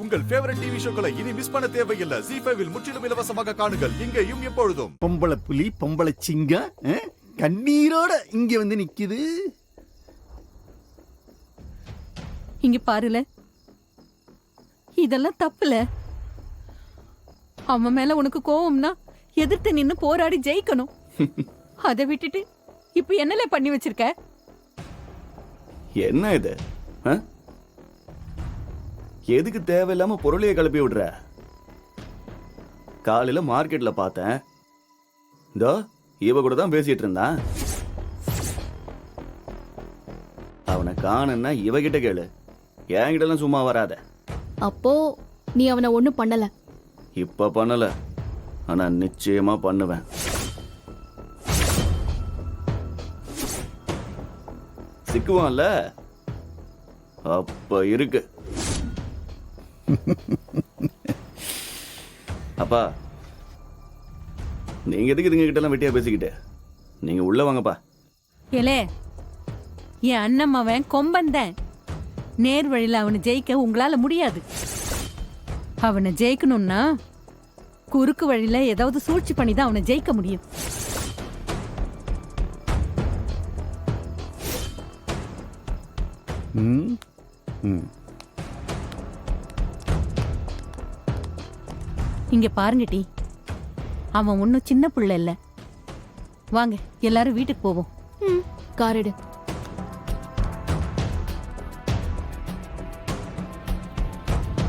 உங்கள் favourite TV ஷோக்களை இனி miss பண்ண தேவையில்லை. ZEE5 இல் முற்றிலும் இலவசமாக காணுங்கள். இங்கேயும் எப்பொழுதும். பொம்பளை புலி பொம்பளை சிங்கம் கண்ணீரோட இங்க வந்து நிக்குது. இங்க பாருல, இதெல்லாம் தப்புல. அவன் மேல உனக்கு கோவம்னா எதிர்த்து நின்னு போராடி ஜெயிக்கணும். அதை விட்டுட்டு இப்ப என்னல பண்ணி வச்சிருக்க? என்ன இது? எதுக்கு தேவையில்லாம பொருளைய கிளப்பி விடுற? காலையில மார்க்கெட்ல பார்த்தேன், இதோ இவ கூட தான் பேசிட்டு இருந்தான். அவனை காணுன்னா இவகிட்ட கேளு, என்கிட்ட எல்லாம் சும்மா வராத. அப்போ நீ அவனை ஒண்ணும் பண்ணல? இப்ப பண்ணல, ஆனா நிச்சயமா பண்ணுவேன். சிக்குவான்ல, அப்ப இருக்கு. அப்பா, நீங்க எதுக்கு இதுங்க கிட்ட எல்லாம் வெட்டியா பேசிக்கிட்டு? நீங்க உள்ள வாங்கப்பா. ஏலே, என் அண்ணன் அவன் கொம்பந்தன். நேர் வழியில அவனை ஜெயிக்க உங்களால முடியாது. அவனை ஜெயிக்கணும்னா குறுக்கு வழியில ஏதாவது சூழ்ச்சி பண்ணி தான் அவனை ஜெயிக்க முடியும். இங்க பாருங்க டி, அவன் ஒன்னும் சின்ன புள்ள இல்ல. வாங்க எல்லாரும் வீட்டுக்கு போவோம். காரிடு.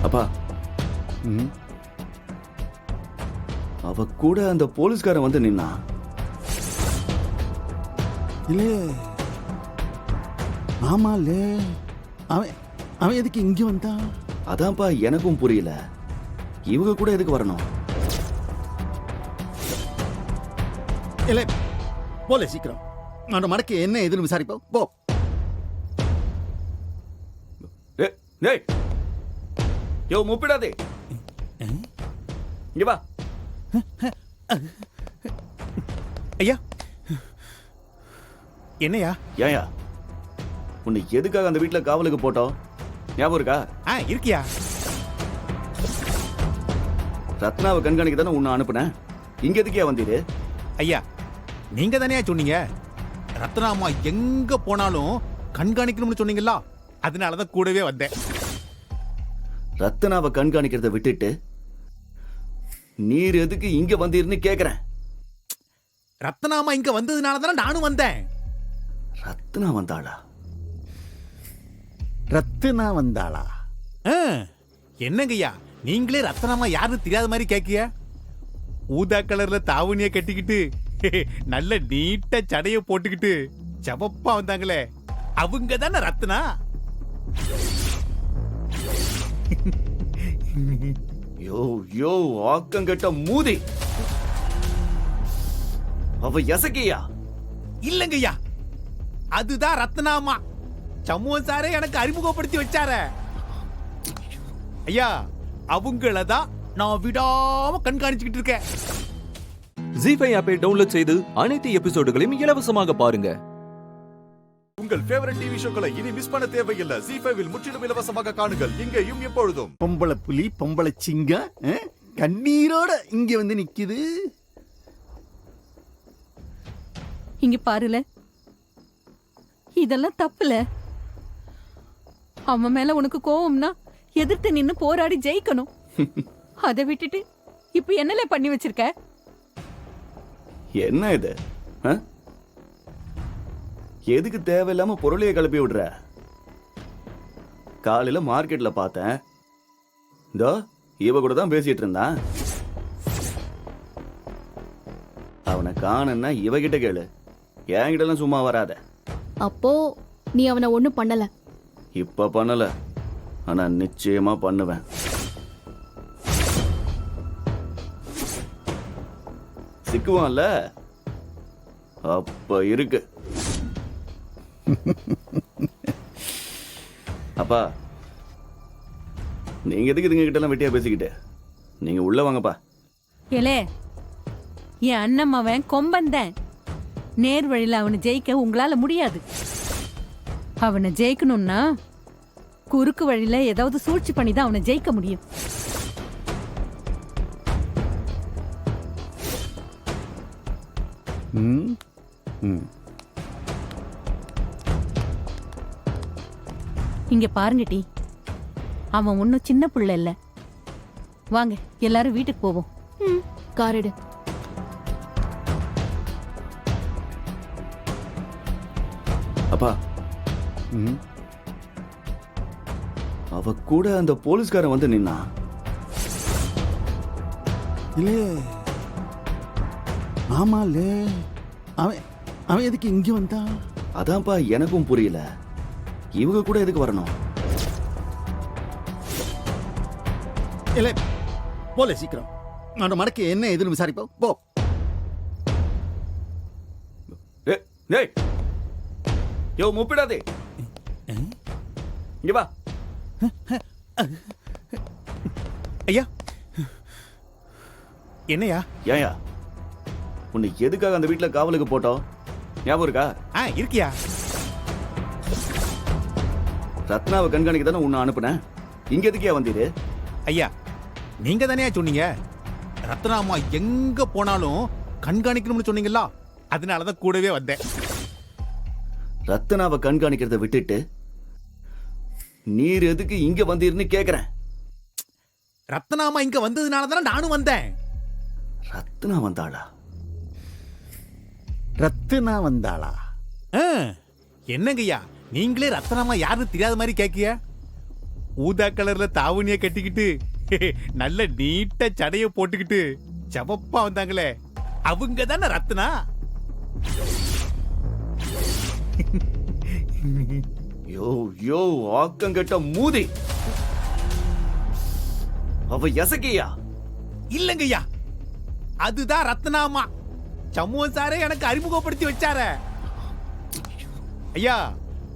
அப்பா, அவ கூட அந்த போலீஸ்காரன் வந்து நின்னா. இல்ல ஆமால, அவன் அவன் எதுக்கு இங்க வந்தான்? அதான்ப்பா எனக்கும் புரியல. இவங்க கூட எதுக்கு வரணும்? இல்ல போல சீக்கிரம் அந்த மடக்கு என்ன எதுன்னு விசாரிப்போம். போ. டேய், யோ முப்பிடாதே, இங்க வா. ஐயா, என்னையா? ஏயா, உன்னை எதுக்காக அந்த வீட்டுல காவலுக்கு போட்டோம் ஞாபகம் இருக்கா? இருக்கியா? ரத்னாவை கண்காணிக்க தானே உன்னை அனுப்புனேன். இங்க எதுக்கியா வந்தீரு? ஐயா, நீங்க தானே சொன்னீங்க ரத்னாமா எங்க போனாலும் கண்காணிக்கணும்னு சொன்னீங்களா? அதனாலதான் கூடவே வந்தேன். ரத்னாவை கண்காணிக்கிறத விட்டுட்டு நீர் எதுக்கு இங்க வந்தீர்னு கேக்குறேன். ரத்னாமா இங்க வந்ததுனால தானே நானும் வந்தேன். ரத்னா வந்தாளா? ரத்னா வந்தாளா? என்னங்கய்யா, நீங்களே ரத்னாமா யாருன்னு தெரியாத மாதிரி கேக்கிய? ஊதா கலர்ல தாவணிய கட்டிக்கிட்டு நல்ல நீட்ட சடைய போட்டுக்கிட்டு சவப்பா வந்தாங்களே, அவங்க தானே ரத்னா. யோ யோ ஆக்கங்கட்ட மூதி, அவ எசக்கியா? இல்லங்கய்யா, அதுதான் ரத்னாமா. சமூகம் சாரே எனக்கு அறிமுகப்படுத்தி வச்சார. ஐயா, அவங்களதான் நான் விடாம கண்காணிச்சுக்கிட்டு இருக்கேன். ZEE5 ஆப்பை டவுன்லோட் செய்து அனைத்து எபிசோடுகளையும் இலவசமாக பாருங்க. உங்கள் ஃபேவரட் டிவி ஷோக்களை இனி மிஸ் பண்ண தேவையில்லை. ZEE5 இல் முற்றிலும் இலவசமாக காணுங்கள். இங்கேயும் எப்பொழுதும். பொம்பளை புலி பொம்பளை சிங்கம் கண்ணீரோட இங்க வந்து நிக்குது. இங்க பாருல, இதெல்லாம் தப்புல. அவன் மேல உனக்கு கோவம்னா எதிர்த்து நின்னு போராடி ஜெயிக்கணும். அதை விட்டுட்டு இப்ப என்னல பண்ணி வச்சிருக்க? என்ன இது? எதுக்கு தேவையில்லாம பொருளைய கிளப்பி விடுற? காலையில மார்க்கெட்ல பார்த்தேன், இதோ இவ கூட தான் பேசிட்டு இருந்தான். அவனை காணுன்னா இவகிட்ட கேளு, என்கிட்ட எல்லாம் சும்மா வராத. அப்போ நீ அவனை ஒண்ணும் பண்ணல? இப்ப பண்ணல, ஆனா நிச்சயமா பண்ணுவேன். சிக்குவான்ல, அப்ப இருக்கு. அப்பா, நீங்க எதுக்கு இதுங்க கிட்ட எல்லாம் வெட்டியா பேசிக்கிட்டு? நீங்க உள்ள வாங்கப்பா. ஏலே, என் அண்ணன் அவன் கொம்பந்தன். நேர் வழியில அவனை ஜெயிக்க உங்களால முடியாது. அவனை ஜெயிக்கணும்னா குறுக்கு வழியில ஏதாவது சூழ்ச்சி பண்ணி தான் அவனை ஜெயிக்க முடியும். ம் ம் இங்க பாருங்க டி, அவன் ஒன்னும் சின்ன புள்ள இல்ல. வாங்க எல்லாரும் வீட்டுக்கு போவோம். ம், கார் எடு. அப்பா ம் அவ கூட அந்த போலீஸ்காரன் வந்து நின்னா. இல்லே ஆமாலே, அவன் அவன் எதுக்கு இங்க வந்தான்? அதான்ப்பா எனக்கும் புரியல. இவங்க கூட எதுக்கு வரணும்? இல்ல போல சீக்கிரம், அந்த மடக்கு என்ன எதுன்னு விசாரிப்போம். போ. டேய் யோ முப்பிடாதே, இங்க வா. ஐயா என்னையா? ஏயா உன்னை எதுக்காக அந்த வீட்டுல காவலுக்கு போட்டோம் ஞாபகம் இருக்கா? இருக்கியா? ரத்னாவை கண்காணிக்க தானே உன்னை அனுப்புனேன். இங்க எதுக்கே வந்தீரு? ஐயா நீங்க தானே சொன்னீங்க ரத்னாமா எங்க போனாலும் கண்காணிக்கணும்னு சொன்னீங்களா? அதனாலதான் கூடவே வந்தேன். ரத்னாவை கண்காணிக்கிறத விட்டுட்டு நீர் எதுக்கு இங்க வந்தீர்னு கேக்குறேன். ரத்னாமா இங்க வந்ததுனால தானே நானும் வந்தேன். ரத்னா வந்தாளா? ரத்தினா வந்தாளா? என்னங்கய்யா நீங்களே ரத்னாமா யாருன்னு தெரியாத மாதிரி கேக்கிய? ஊதா கலர்ல தாவணிய கட்டிக்கிட்டு நல்ல நீட்ட சடைய போட்டுக்கிட்டு சவப்பா வந்தாங்களே, அவங்க தானே ரத்னா? யோ யோ ஆக்கங்கட்ட மூதி, அவ எசக்கியா? இல்லங்கய்யா, அதுதான் ரத்னாமா. சமூகம் சாரே எனக்கு அறிமுகப்படுத்தி வச்சார. ஐயா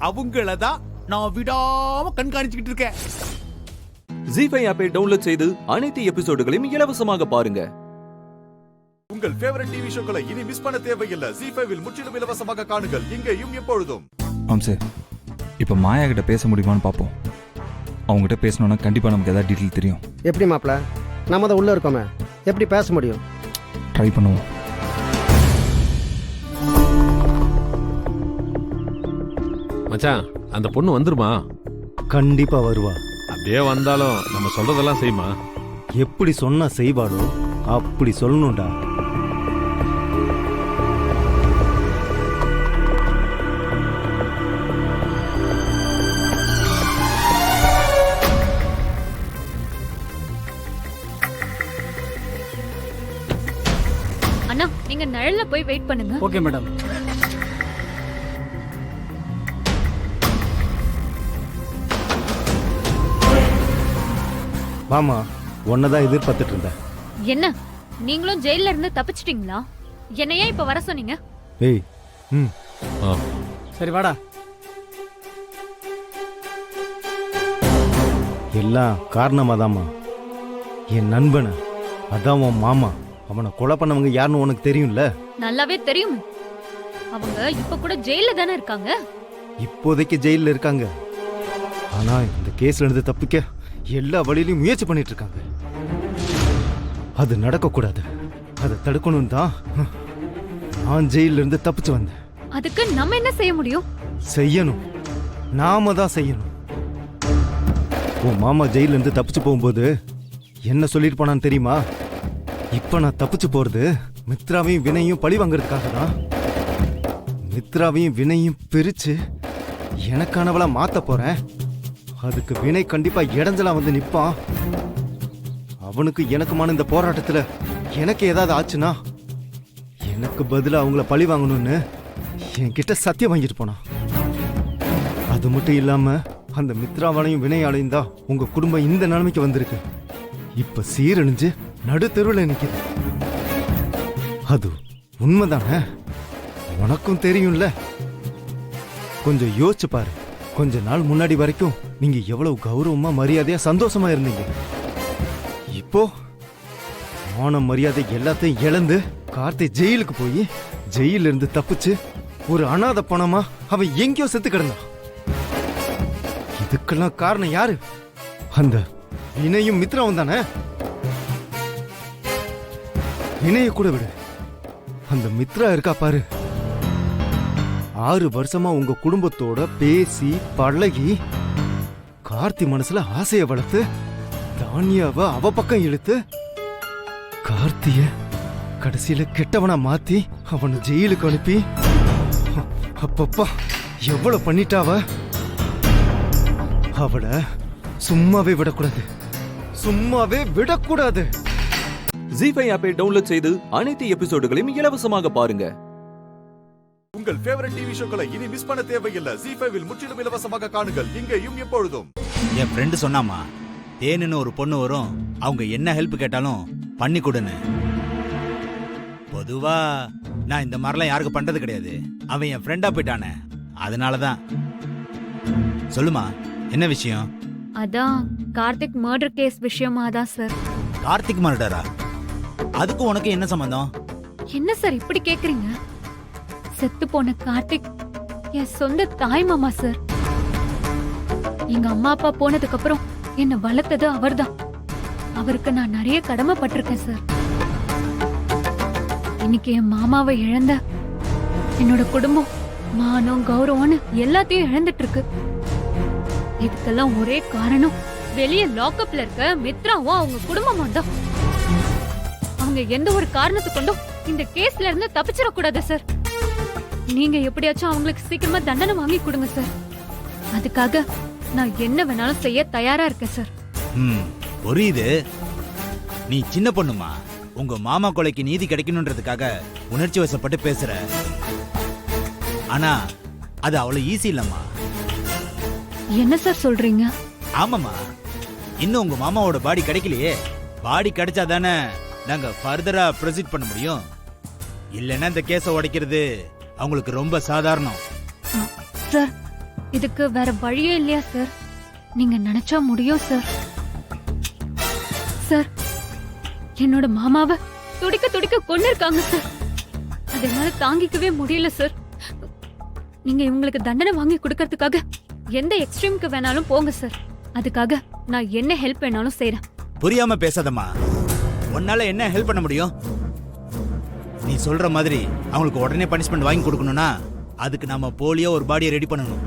அவங்களதான் நான் விடாம கண்காணிச்சுக்கிட்டு இருக்கேன். ஜி5 ஆப்பை டவுன்லோட் செய்து அனைத்து எபிசோடுகளையும் இலவசமாக பாருங்க. உங்கள் ஃபேவரட் டிவி ஷோக்களை இனி மிஸ் பண்ண தேவையில்லை. ஜி5ல் முற்றிலும் இலவசமாக காணுங்கள், இங்கேயும் எப்பொழுதும். சார், இப்போ மாயா கிட்ட பேச முடியுமான்னு பார்ப்போம். அவங்ககிட்ட பேசணும்னா கண்டிப்பாக நமக்கு ஏதாவது டீட்டெயில் தெரியும். எப்படி மாப்பிள்ள, நம்ம தான் உள்ளே இருக்கோமே, எப்படி பேச முடியும்? ட்ரை பண்ணுவோம். மச்சான், அந்த பொண்ணு வந்துருமா? கண்டிப்பா வருவா. அப்படியே வந்தாலும் நம்ம சொல்றதெல்லாம் செய்யுமா? எப்படி சொன்னா செய்வாளோ அப்படி சொல்லணும்டா. அண்ணா, நீங்க நிழல்ல போய் வெயிட் பண்ணுங்க. Okay madam. வாமா, உன்னதான் எதிர்பார்த்துட்டு இருந்தேன். என்ன நீங்களும் ஜெயில இருந்து தப்பிச்சிட்டீங்களா? என்ன ஏன் இப்ப வர சொன்னீங்க? ஏய், ம், சரி வாடா. எல்லாம் காரணமாதாம்மா. என் நண்பனை, அதான் உன் மாமா, அவனை கொலை பண்ணவங்க யாருன்னு உனக்கு தெரியும்ல? நல்லாவே தெரியும். அவங்க இப்ப கூட ஜெயில தானே இருக்காங்க. இப்போதைக்கு ஜெயில இருக்காங்க. ஆனா இந்த கேஸ்ல இருந்து தப்பிக்க எல்லா வழியிலும் முயற்சி பண்ணிட்டு இருக்காங்க. அது நடக்க கூடாது. அதை தடுக்கணும் தான் நான் ஜெயில இருந்து தப்பிச்சு வந்தேன். அதுக்கு நம்ம என்ன செய்ய முடியும்? செய்யணும், நாம தான் செய்யணும். உன் மாமா ஜெயில இருந்து தப்பிச்சு போகும்போது என்ன சொல்லிட்டு போனான்னு தெரியுமா? இப்ப நான் தப்பிச்சு போறது மித்ராவையும் வினையும் பழி வாங்குறதுக்காக தான். மித்ராவையும் வினையும் பிரிச்சு எனக்கானவளா மாத்த போறேன். அதுக்கு வினை கண்டிப்பா இடைஞ்சலா வந்து நிப்பான். அவனுக்கு எனக்குமான இந்த போராட்டத்துல எனக்கு ஏதாவது ஆச்சுன்னா எனக்கு பதிலா அவங்கள பழி வாங்கணும்னு என்கிட்ட சத்தியம் வாங்கிட்டு போனான். அது மட்டும் இல்லாம அந்த மித்ராவாலையும் வினையாலையும் தான் உங்க குடும்பம் இந்த நிலைமைக்கு வந்திருக்கு. இப்ப சீரழிஞ்சு நடு தெருவில் நிக்குது. அது உண்மைதானே? உனக்கும் தெரியும்ல. கொஞ்சம் யோசிச்சு பாரு. கொஞ்ச நாள் முன்னாடி வரைக்கும் நீங்க எவ்வளவு கௌரவமா மரியாதையா சந்தோஷமா இருந்தீங்க. இப்போ மானம் மரியாதை எல்லாத்தையும் இழந்து கார்த்தி ஜெயிலுக்கு போய் ஜெயில இருந்து தப்பிச்சு ஒரு அனாதை பணமா அவன் எங்கேயோ செத்து கிடந்தான். இதுக்கெல்லாம் காரணம் யாரு? அந்த வினையும் மித்ராவும் தானே. வினைய கூட விடு, அந்த மித்ரா இருக்கா பாரு. 6 வருஷமா உங்க குடும்பத்தோட பேசி பழகி கார்த்தி மனசுல ஆசைய வளர்த்து தானியாவ அவ பக்கம் இழுத்து கார்த்திய கடைசியில கெட்டவனா மாத்தி அவனை ஜெயிலுக்கு அனுப்பி அப்பப்பா எவ்வளவு பண்ணிட்டாவ. அவளை சும்மாவே விடக்கூடாது, சும்மாவே விடக்கூடாது. ஜி5 ஆப்பை டவுன்லோட் செய்து அனைத்து எபிசோடுகளையும் இலவசமாக பாருங்க. உங்கள் ஃபேவரட் டிவி ஷோக்களை இனி மிஸ் பண்ண தேவையில்லை. ஜி5ல் முற்றிலும் இலவசமாக காணுங்கள் இங்கேயும் எப்பொழுதும். என் ஃப்ரெண்டு சொன்னாமா, தேனுன்னு ஒரு பொண்ணு வரும், அவங்க என்ன ஹெல்ப் கேட்டாலும் பண்ணி கொடுன்னு. பொதுவா நான் இந்த மாதிரிலாம் யாருக்கு பண்றது கிடையாது. அவன் என் ஃப்ரெண்டா போயிட்டானே, அதனாலதான். சொல்லுமா, என்ன விஷயம்? அதான் கார்த்திக் மர்டர் கேஸ் விஷயமா தான் சார். கார்த்திக் மர்டரா? அதுக்கு உனக்கு என்ன சம்பந்தம்? என்ன சார் இப்படி கேக்குறீங்க? செத்து போன கார்த்திக் என் சொந்த தாய் மாமா சார். எங்க அம்மா அப்பா போனதுக்கு அப்புறம் என்ன வளர்த்தது அவர்தான். அவருக்கு நான் நிறைய கடமைப்பட்டிருக்கேன் சார். இன்னைக்கு என் மாமாவை இழந்த என்னோட குடும்பம் மானம் கௌரவம்னு எல்லாத்தையும் இழந்துட்டு இருக்கு. இதுக்கெல்லாம் ஒரே காரணம் வெளியே லாக்அப்ல இருக்க மித்ராவும் அவங்க குடும்பமும் தான். அவங்க எந்த ஒரு காரணத்தை கொண்டும் இந்த கேஸ்ல இருந்து தப்பிச்சிடக்கூடாது சார். நீங்க எப்படியாச்சும் அவங்களுக்கு சீக்கிரமா தண்டனை வாங்கி கொடுங்க சார். அதுக்காக நான் என்ன வேணாலும் செய்ய தயாரா இருக்கேன் சார். புரியுது, நீ சின்ன பொண்ணுமா. உங்க மாமா கொலைக்கு நீதி கிடைக்கணும்ன்றதுக்காக உணர்ச்சி வசப்பட்டு பேசுற. ஆனா அது அவ்வளவு ஈஸி இல்லம்மா. என்ன சார் சொல்றீங்க? ஆமாமா, இன்னும் உங்க மாமாவோட பாடி கிடைக்கலையே. பாடி கிடைச்சா தானே நாங்க ஃபர்தரா ப்ரொசீட் பண்ண முடியும். இல்லைன்னா இந்த கேஸை உடைக்கிறது அவங்களுக்கு ரொம்ப சாதாரணம். சார், இதுக்கு வேற வழியே இல்லையா சார்? நீங்க நினைச்சா முடியும் சார். சார், என்னோட மாமாவை துடிக்க துடிக்க கொண்டு இருக்காங்க சார். அதனால தாங்கிக்கவே முடியல சார். நீங்க இவங்களுக்கு தண்டனை வாங்கி கொடுக்கறதுக்காக எந்த எக்ஸ்ட்ரீமுக்கு வேணாலும் போங்க சார். அதுக்காக நான் என்ன ஹெல்ப் வேணாலும் செய்றேன். புரியாம பேசாதம்மா. உன்னால என்ன ஹெல்ப் பண்ண முடியும்? நீ சொல்ற மாதிரி அவங்களுக்கு உடனே பனிஷ்மெண்ட் வாங்கி கொடுக்கணும்னா அதுக்கு நாம போலியோ ஒரு பாடியை ரெடி பண்ணணும்.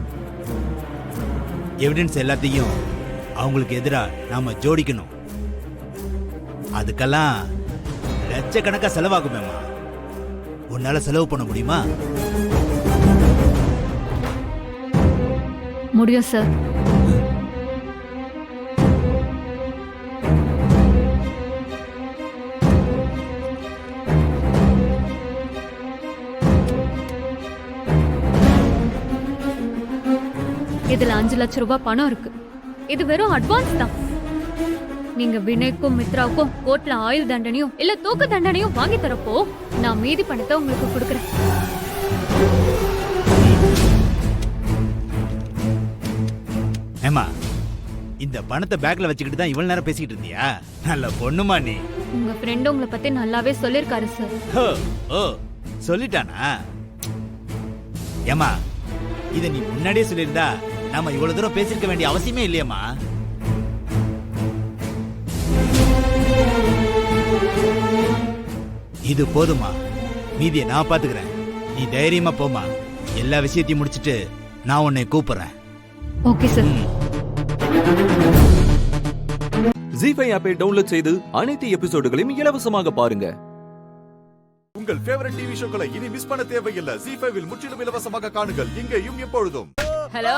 எவிடன்ஸ் எல்லாத்தையும் அவங்களுக்கு எதிரா நாம ஜோடிக்கணும். அதுக்கெல்லாம் லட்சக்கணக்கா செலவாகுமேம்மா. உன்னால செலவு பண்ண முடியுமா? முடியும் சார். இதுல 5 லட்சம் ரூபாய் பணம் இருக்கு. இது வெறும் அட்வான்ஸ் தான். நீங்க வினய்க்கும் மித்ராவுக்கும் கோர்ட்ல ஆயுள் தண்டனையும் இல்ல தூக்கு தண்டனையும் வாங்கி தரப்போ நான் மீதி பணத்தை உங்களுக்கு கொடுக்கறேன். ஏமா, இந்த பணத்தை பேக்ல வச்சுக்கிட்டு தான் இவ்வளவு நேரம் பேசிக்கிட்டு இருந்தியா? நல்ல பொண்ணுமா நீ. உங்க ஃப்ரெண்ட் உங்களை பத்தி நல்லாவே சொல்லிருக்காரு சார். ஓ, சொல்லிட்டானா? ஏமா, இத நீ முன்னாடியே சொல்லியிருந்தா நாம இவ்வளவு தூரம் பேசிருக்க வேண்டிய அவசியமே இல்லையம்மா. இது போதுமா, மீதியை நான் பாத்துக்கிறேன். நீ தைரியமா போமா. எல்லா விஷயத்தையும் முடிச்சிட்டு நான் உன்னை கூப்பிடுறேன். Okay sir. ஜி5 ஆப்பை டவுன்லோட் செய்து அனைத்து எபிசோடுகளையும் இலவசமாக பாருங்க. உங்கள் ஃபேவரட் டிவி ஷோக்களை இனி மிஸ் பண்ண தேவையில்லை. ஜி5ல் முற்றிலும் இலவசமாக காணுங்கள் இங்கேயும் எப்பொழுதும். ஹலோ,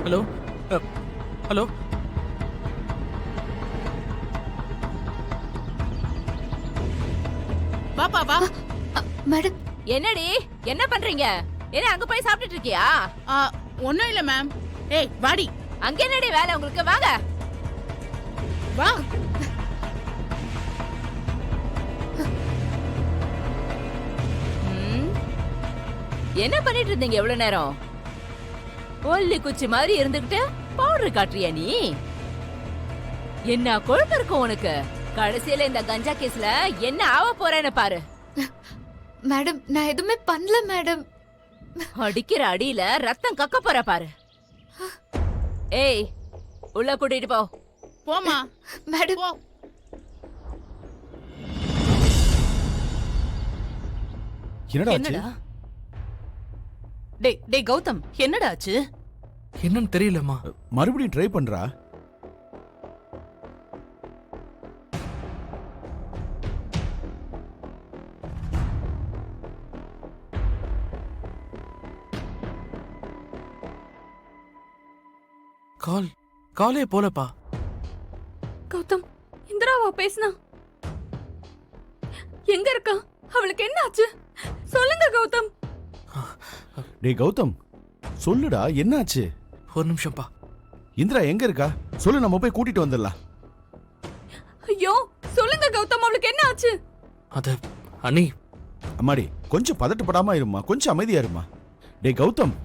ஹலோ ஹலோ, பாப்பா வா. மேடம், என்னடி என்ன பண்றீங்க? என்ன அங்க போய் சாப்பிட்டுட்டு இருக்கியா? ஒண்ணும் இல்ல மேம். ஏய் வாடி. அங்க என்னடி வேலை உங்களுக்கு? வாங்க. வா. என்ன பண்ணிட்டு இருந்தீங்க எவ்வளவு நேரம்? ஒல்லி குச்சி மாதிரி இருந்துகிட்டு பவுடர் காட்டுறியா நீ? என்ன கொழுப்பு இருக்கும் உனக்கு? கடைசியில இந்த கஞ்சா கேஸ்ல என்ன ஆக போறேன்னு பாரு. மேடம் நான் எதுவுமே பண்ணல மேடம். அடிக்கிற அடியில ரத்தம் கக்க போற பாரு. ஏய் உள்ள கூட்டிட்டு போ. போமா மேடம். என்னடா டேய் கௌதம் என்னடா ஆச்சு? என்னன்னு தெரியலம்மா. மறுபடியும் ட்ரை பண்றா. காலே போலப்பா. கௌதம் இந்திராவா பேசுனா? எங்க இருக்கா? அவளுக்கு என்ன ஆச்சு? சொல்லுங்க கௌதம். டேய் கௌதம் சொல்லுடா, என்னாச்சு? ஒரு நிமிஷம்ப்பா. இந்திரா எங்க இருக்கா சொல்லு, நம்ம போய் கூட்டிட்டு வந்துடலாம். ஐயோ சொல்லுங்க கௌதம், அவளுக்கு என்ன ஆச்சு? அது அண்ணி. அம்மாடி கொஞ்சம் பதட்டப்படாம இருமா, கொஞ்சம் அமைதியா இருமா. டேய் கௌதம்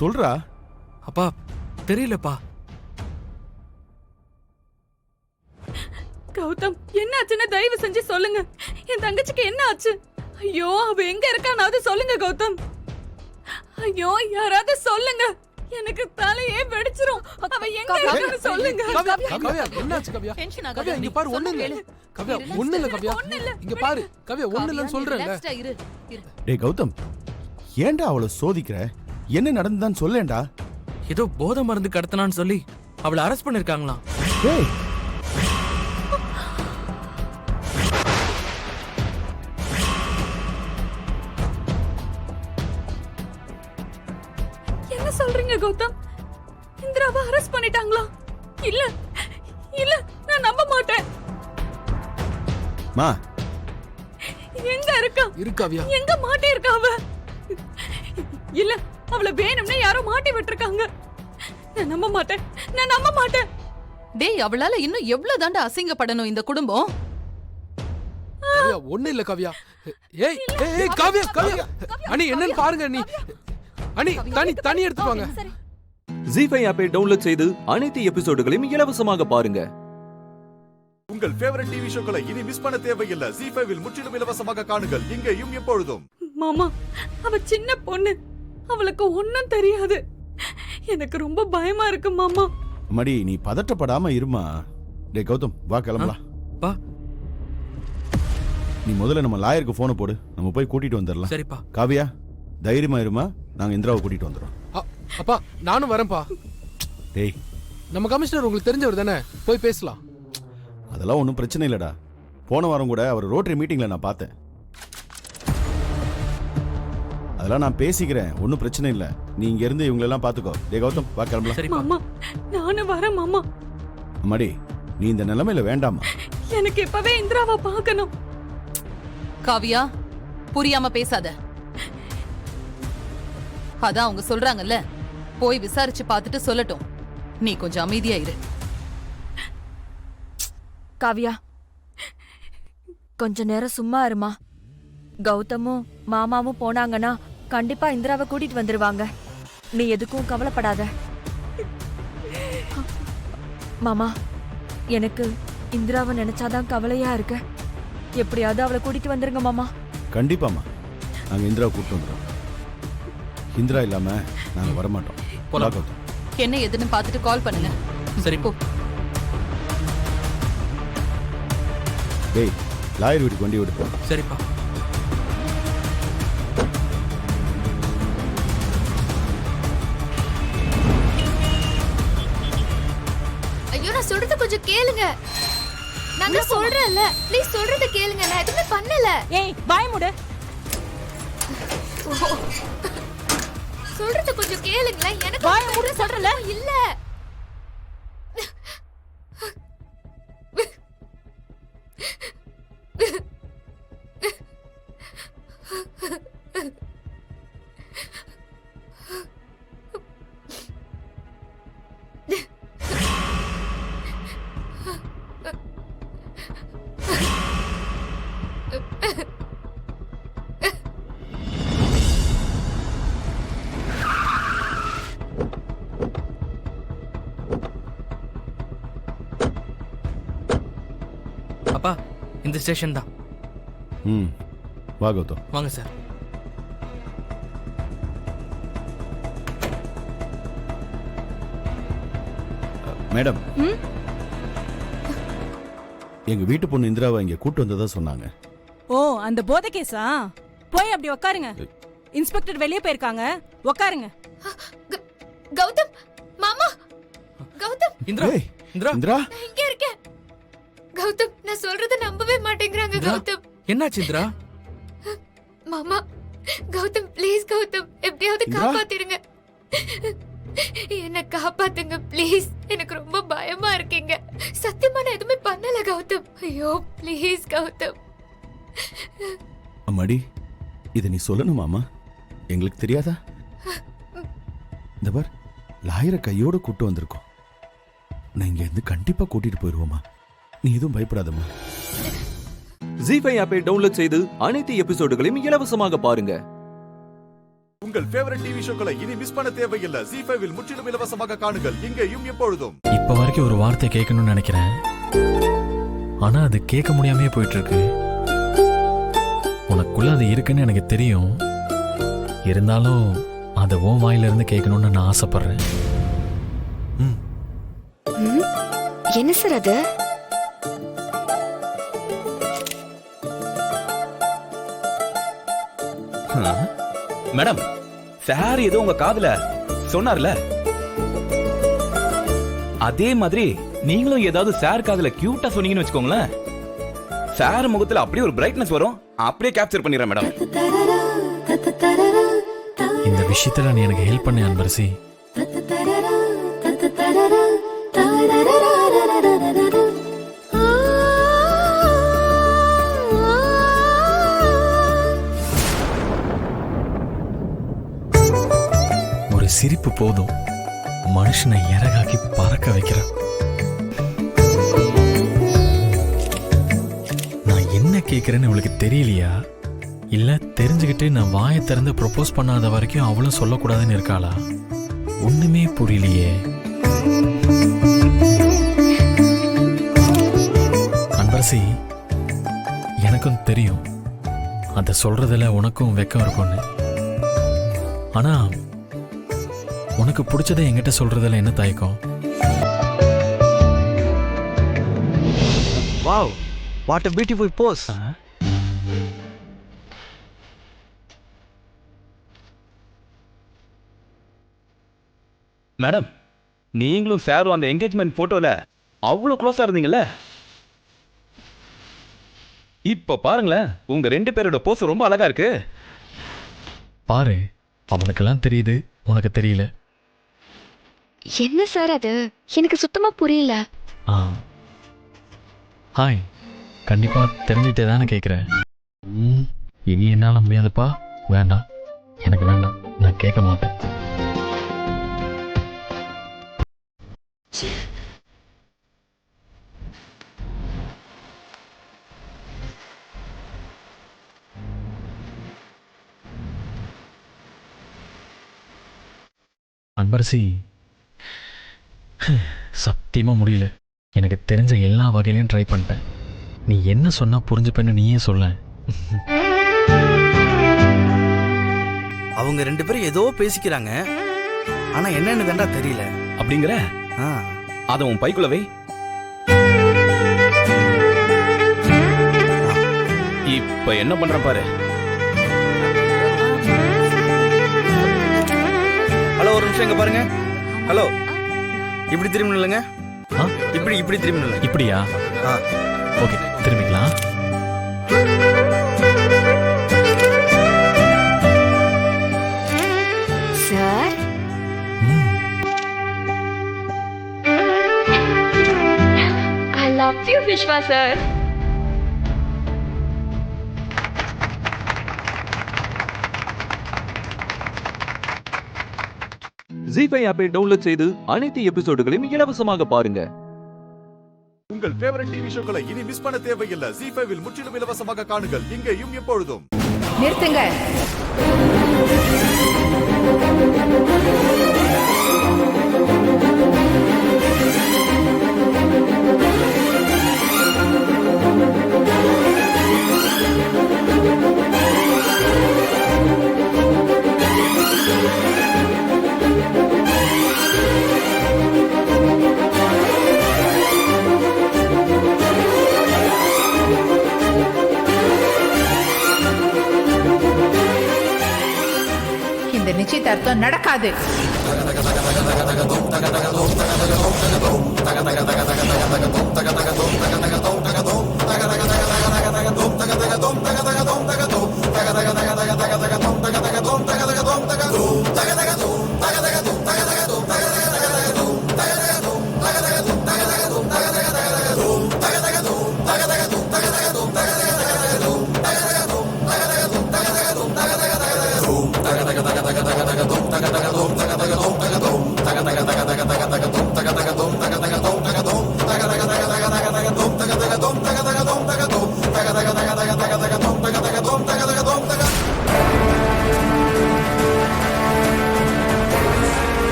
சொல்றா. அப்பா தெரியலப்பா. கௌதம் என்ன ஆச்சுன்னு தயவு செஞ்சு சொல்லுங்க. என் தங்கச்சிக்கு என்ன ஆச்சு? ஐயோ அவ எங்க இருக்கானாவது சொல்லுங்க கௌதம். ஐயோ யாராவது சொல்லுங்க, எனக்கு தலையே வெடிச்சிரும். அவ எங்க இருக்கான்னு சொல்லுங்க. கவ்யா என்னாச்சு கவ்யா? கவ்யா இங்க பாரு, ஒண்ணு இல்ல. கவ்யா ஒண்ணு இல்ல கவ்யா, இங்க பாரு கவ்யா, ஒண்ணு இல்லன்னு சொல்றேன்ல. டேய் கௌதம் ஏன்டா அவளை சோதிக்கிற? என்ன நடந்துதான் சொல்லேன்டா. ஏதோ போதை மருந்து கடத்தினான்னு சொல்லி அவளை அரெஸ்ட் பண்ணிருக்காங்களாம். டேய் என்ன சொல்றீங்க கௌதம்? இந்திராவை அரெஸ்ட் பண்ணிட்டாங்களா? இல்ல இல்ல நான் நம்ப மாட்டேன். மா எங்க இருக்கா? இருக்காவியா? எங்க மாட்டி இருக்கா அவ? இல்ல அவளை வேணும்னே யாரோ மாட்டி விட்டுருக்காங்க. நான் நம்ப மாட்டேன், நான் நம்ப மாட்டேன். டேய் அவளால இன்னும் எவ்வளவு தாண்டா அசிங்கப்படணும் இந்த குடும்பம்? கவ்யா ஒண்ணு இல்ல கவ்யா. ஏய் ஏய் கவ்யா கவ்யா அண்ணி என்னன்னு பாருங்க அண்ணி. அண்ணி தண்ணி எடுத்து வாங்க. ஜி5 ஆப்பை டவுன்லோட் செய்து அனைத்து எபிசோடுகளையும் இலவசமாக பாருங்க. உங்கள் ஃபேவரட் டிவி ஷோக்களை இனி மிஸ் பண்ண தேவையில்லை. ஜி5 முற்றிலும் இலவசமாக காணுங்கள், இங்கேயும் எப்பொழுதும். மாமா அவ சின்ன பொண்ணு, அவளுக்கு ஒண்ணும் தெரியாது. எனக்கு ரொம்ப பயமா இருக்கு மாமா. மடி நீ பதட்டப்படாம இருமா. டேய் கௌதம் வா கிளம்பலாம். பா நீ முதல்ல நம்ம லாயருக்கு போனை போடு, நம்ம போய் கூட்டிட்டு வந்துடலாம். சரிப்பா. காவியா தைரியமா இருமா, நாங்க இந்திராவை கூட்டிட்டு வந்துடுறோம். அப்பா நானும் வரேன்ப்பா. டேய் நம்ம கமிஷனர் உங்களுக்கு தெரிஞ்சவர் தானே, போய் பேசலாம். அதெல்லாம் ஒன்றும் பிரச்சனை இல்லடா. போன வாரம் கூட அவர் ரோட்டரி மீட்டிங்ல நான் பார்த்தேன். அதெல்லாம் நான் பேசிக்கிறேன், ஒன்றும் பிரச்சனை இல்லை. நீ இங்க இருந்து இவங்களெல்லாம் பார்த்துக்கோ. டேய் கௌதம் வா கிளம்பலாம். மாமா நானும் வரேன் மாமா. அம்மாடி நீ இந்த நிலைமையில வேண்டாமா. எனக்கு இப்பவே இந்திராவை பார்க்கணும். காவியா புரியாம பேசாத. அதான் அவங்க சொல்றாங்கல்ல, போய் விசாரிச்சு பார்த்துட்டு சொல்லட்டும். நீ கொஞ்சம் அமைதியா இரு. காவியா கொஞ்ச நேரம் சும்மா இருமா. கௌதமும் மாமாவும் போனாங்கன்னா கண்டிப்பா இந்திராவை கூட்டிட்டு வந்துருவாங்க. நீ எதுக்கும் கவலைப்படாத. மாமா எனக்கு இந்திராவை நினைச்சாதான் கவலையா இருக்கு. எப்படியாவது அவளை கூட்டிட்டு வந்துருங்க மாமா. கண்டிப்பாமா, நாங்க இந்திராவை கூப்பிட்டு வந்துடுறோம். இந்திரா இல்லாம நாங்க வரமாட்டோம். போலாம். என்ன எதுன்னு பார்த்துட்டு கால் பண்ணுங்க. சரி போ. டேய் லாயர் வீட்டுக்கு வண்டி விடுப்போம். சரிப்பா. ஐயோ நான் சொல்றது கொஞ்சம் கேளுங்க. நான் தான் சொல்றேன்ல, ப்ளீஸ் சொல்றத கேளுங்க. நான் எதுவுமே பண்ணல. ஏய் வாய் மூடு. சொல்றத கொஞ்சம் கேளுங்களேன். எனக்கு வாய் மூடு சொல்றல. இல்ல இந்த ஸ்டேஷன் தான். ம் வா கௌதம். வாங்க சார். மேடம், எங்க வீட்டு பொண்ணு இந்திராவை இங்க கூட்டு வந்ததா சொன்னாங்க. ஓ, அந்த போதை கேஸா? போய் அப்படி உட்காருங்க. இன்ஸ்பெக்டர் வெளியே போயிருக்காங்க, உட்காருங்க. கௌதம் மாமா, கௌதம். இந்திரா, இந்திரா, இந்திரா, நான் இங்க இருக்கேன். கௌதம், நான் சொல்றத நம்பவே மாட்டேங்கறாங்க. கௌதம், என்னாச்சு இந்திரா? மாமா, கௌதம் ப்ளீஸ், கௌதம் எப்படியாவது காப்பாத்திடுங்க. என்ன காப்பாத்துங்க ப்ளீஸ். எனக்கு ரொம்ப பயமா இருக்கீங்க. சத்தியமா நான் எதுவுமே பண்ணல கௌதம். ஐயோ ப்ளீஸ் கௌதம். அம்மாடி, இதை நீ சொல்லணுமாமா? எங்களுக்கு தெரியாதா? இந்த பார், லாயரை கையோட கூட்டு வந்திருக்கோம். நான் இங்க இருந்து கண்டிப்பா கூட்டிட்டு போயிருவோமா? நீ எதுவும் பயப்படாதம்மா. ஜீஃபை ஆப்பை டவுன்லோட் செய்து அனைத்து எபிசோடுகளையும் இலவசமாக பாருங்க. உங்கள் ஃபேவரட் டிவி ஷோக்களை இனி மிஸ் பண்ண தேவையில்லை. ஜீ5 இல் முற்றிலும் இலவசமாக காணுங்கள், இங்கேயும் எப்பொழுதும். இப்ப வரைக்கும் ஒரு வார்த்தை கேட்கணும்னு நினைக்கிறேன், ஆனா அது கேட்க முடியாமே போயிட்டு இருக்கு. உனக்குள்ள அது இருக்குன்னு எனக்கு தெரியும், இருந்தாலும் அதை உன் வாயில இருந்து கேட்கணும்னு நான் ஆசைப்படுறேன். என்ன சார் அது? மேடம், சார் ஏதோ உங்க காதுல சொன்னார்ல, அதே மாதிரி நீங்களும் ஏதாவது சார் காதுல கியூட்டா சொன்னீங்கன்னு வச்சுக்கோங்களேன், சார் முகத்துல அப்படியே ஒரு பிரைட்னஸ் வரும், அப்படியே கேப்சர் பண்ணிடுறேன் மேடம். இந்த விஷயத்துல நீ எனக்கு ஹெல்ப் பண்ண அன்பரசி. ஒரு சிரிப்பு போதும் மனுஷனை இறகாக்கி பறக்க வைக்கிற. நான் என்ன கேட்கிறேன்னு அவளுக்கு தெரியலையா, இல்ல தெரிஞ்சுக்கிட்டு நான் வாயை திறந்து ப்ரொபோஸ் பண்ணாத வரைக்கும் அவளும் சொல்லக்கூடாதுன்னு இருக்காளா? ஒண்ணுமே புரியலையே. அன்பரசி, எனக்கும் தெரியும் அதை சொல்றதுல உனக்கும் வெக்கம் இருக்கும்னு. ஆனா உனக்கு பிடிச்சதை என்கிட்ட சொல்றதுல என்ன தயக்கம்? Wow, what a beautiful pose. Madam, நீங்களும் சாரும் அந்த என்கேஜ்மெண்ட் போட்டோல அவ்வளவு க்ளோஸா இருந்தீங்கல்ல, இப்ப பாருங்களேன், உங்க 2 பேரோட போஸ் ரொம்ப அழகா இருக்கு. பாரு, அவனுக்கெல்லாம் தெரியுது, உனக்கு தெரியல. என்ன சார் அது? எனக்கு சுத்தமா புரியல. ஹாய், கண்டிப்பா தெரிஞ்சுட்டே தானே கேட்குறேன். இனி என்னால முடியாதுப்பா. வேண்டாம், எனக்கு வேண்டாம், நான் கேட்க மாட்டேன். அன்பரசி, சத்தியமா முடியல. எனக்கு தெரிஞ்ச எல்லா வகையிலையும் ட்ரை பண்ணிட்டேன். நீ என்ன சொன்னா புரிஞ்சுப்பேன்னு நீயே சொல்ல. அவங்க 2 பேரும் ஏதோ பேசிக்கிறாங்க, ஆனா என்னன்னு தாண்டா தெரியல. அப்படிங்கிற அதை உன் பைக்குள்ளவே. இப்ப என்ன பண்ற பாரு. ஹலோ, ஒரு நிமிஷம் இங்க பாருங்க. ஹலோ, இப்படி திரும்பி நில்லுங்க. இப்படி திரும்பி நில்லுங்க. இப்படியா? ஓகே, திரும்பிக்கலாம். Sir, I love you Vishwa sir. Zee five ஆப்பை டவுன்லோட் செய்து அனைத்து எபிசோடுகளையும் இலவசமாக பாருங்க. உங்கள் ஃபேவரட் டிவி ஷோக்களை இனி மிஸ் பண்ண தேவையில்லை. ஜீ5 இல் முற்றிலும் இலவசமாக காணுங்கள், இங்கேயும் எப்பொழுதும். நிறுத்துங்க. நிச்சயதார்த்தம் நடக்காது.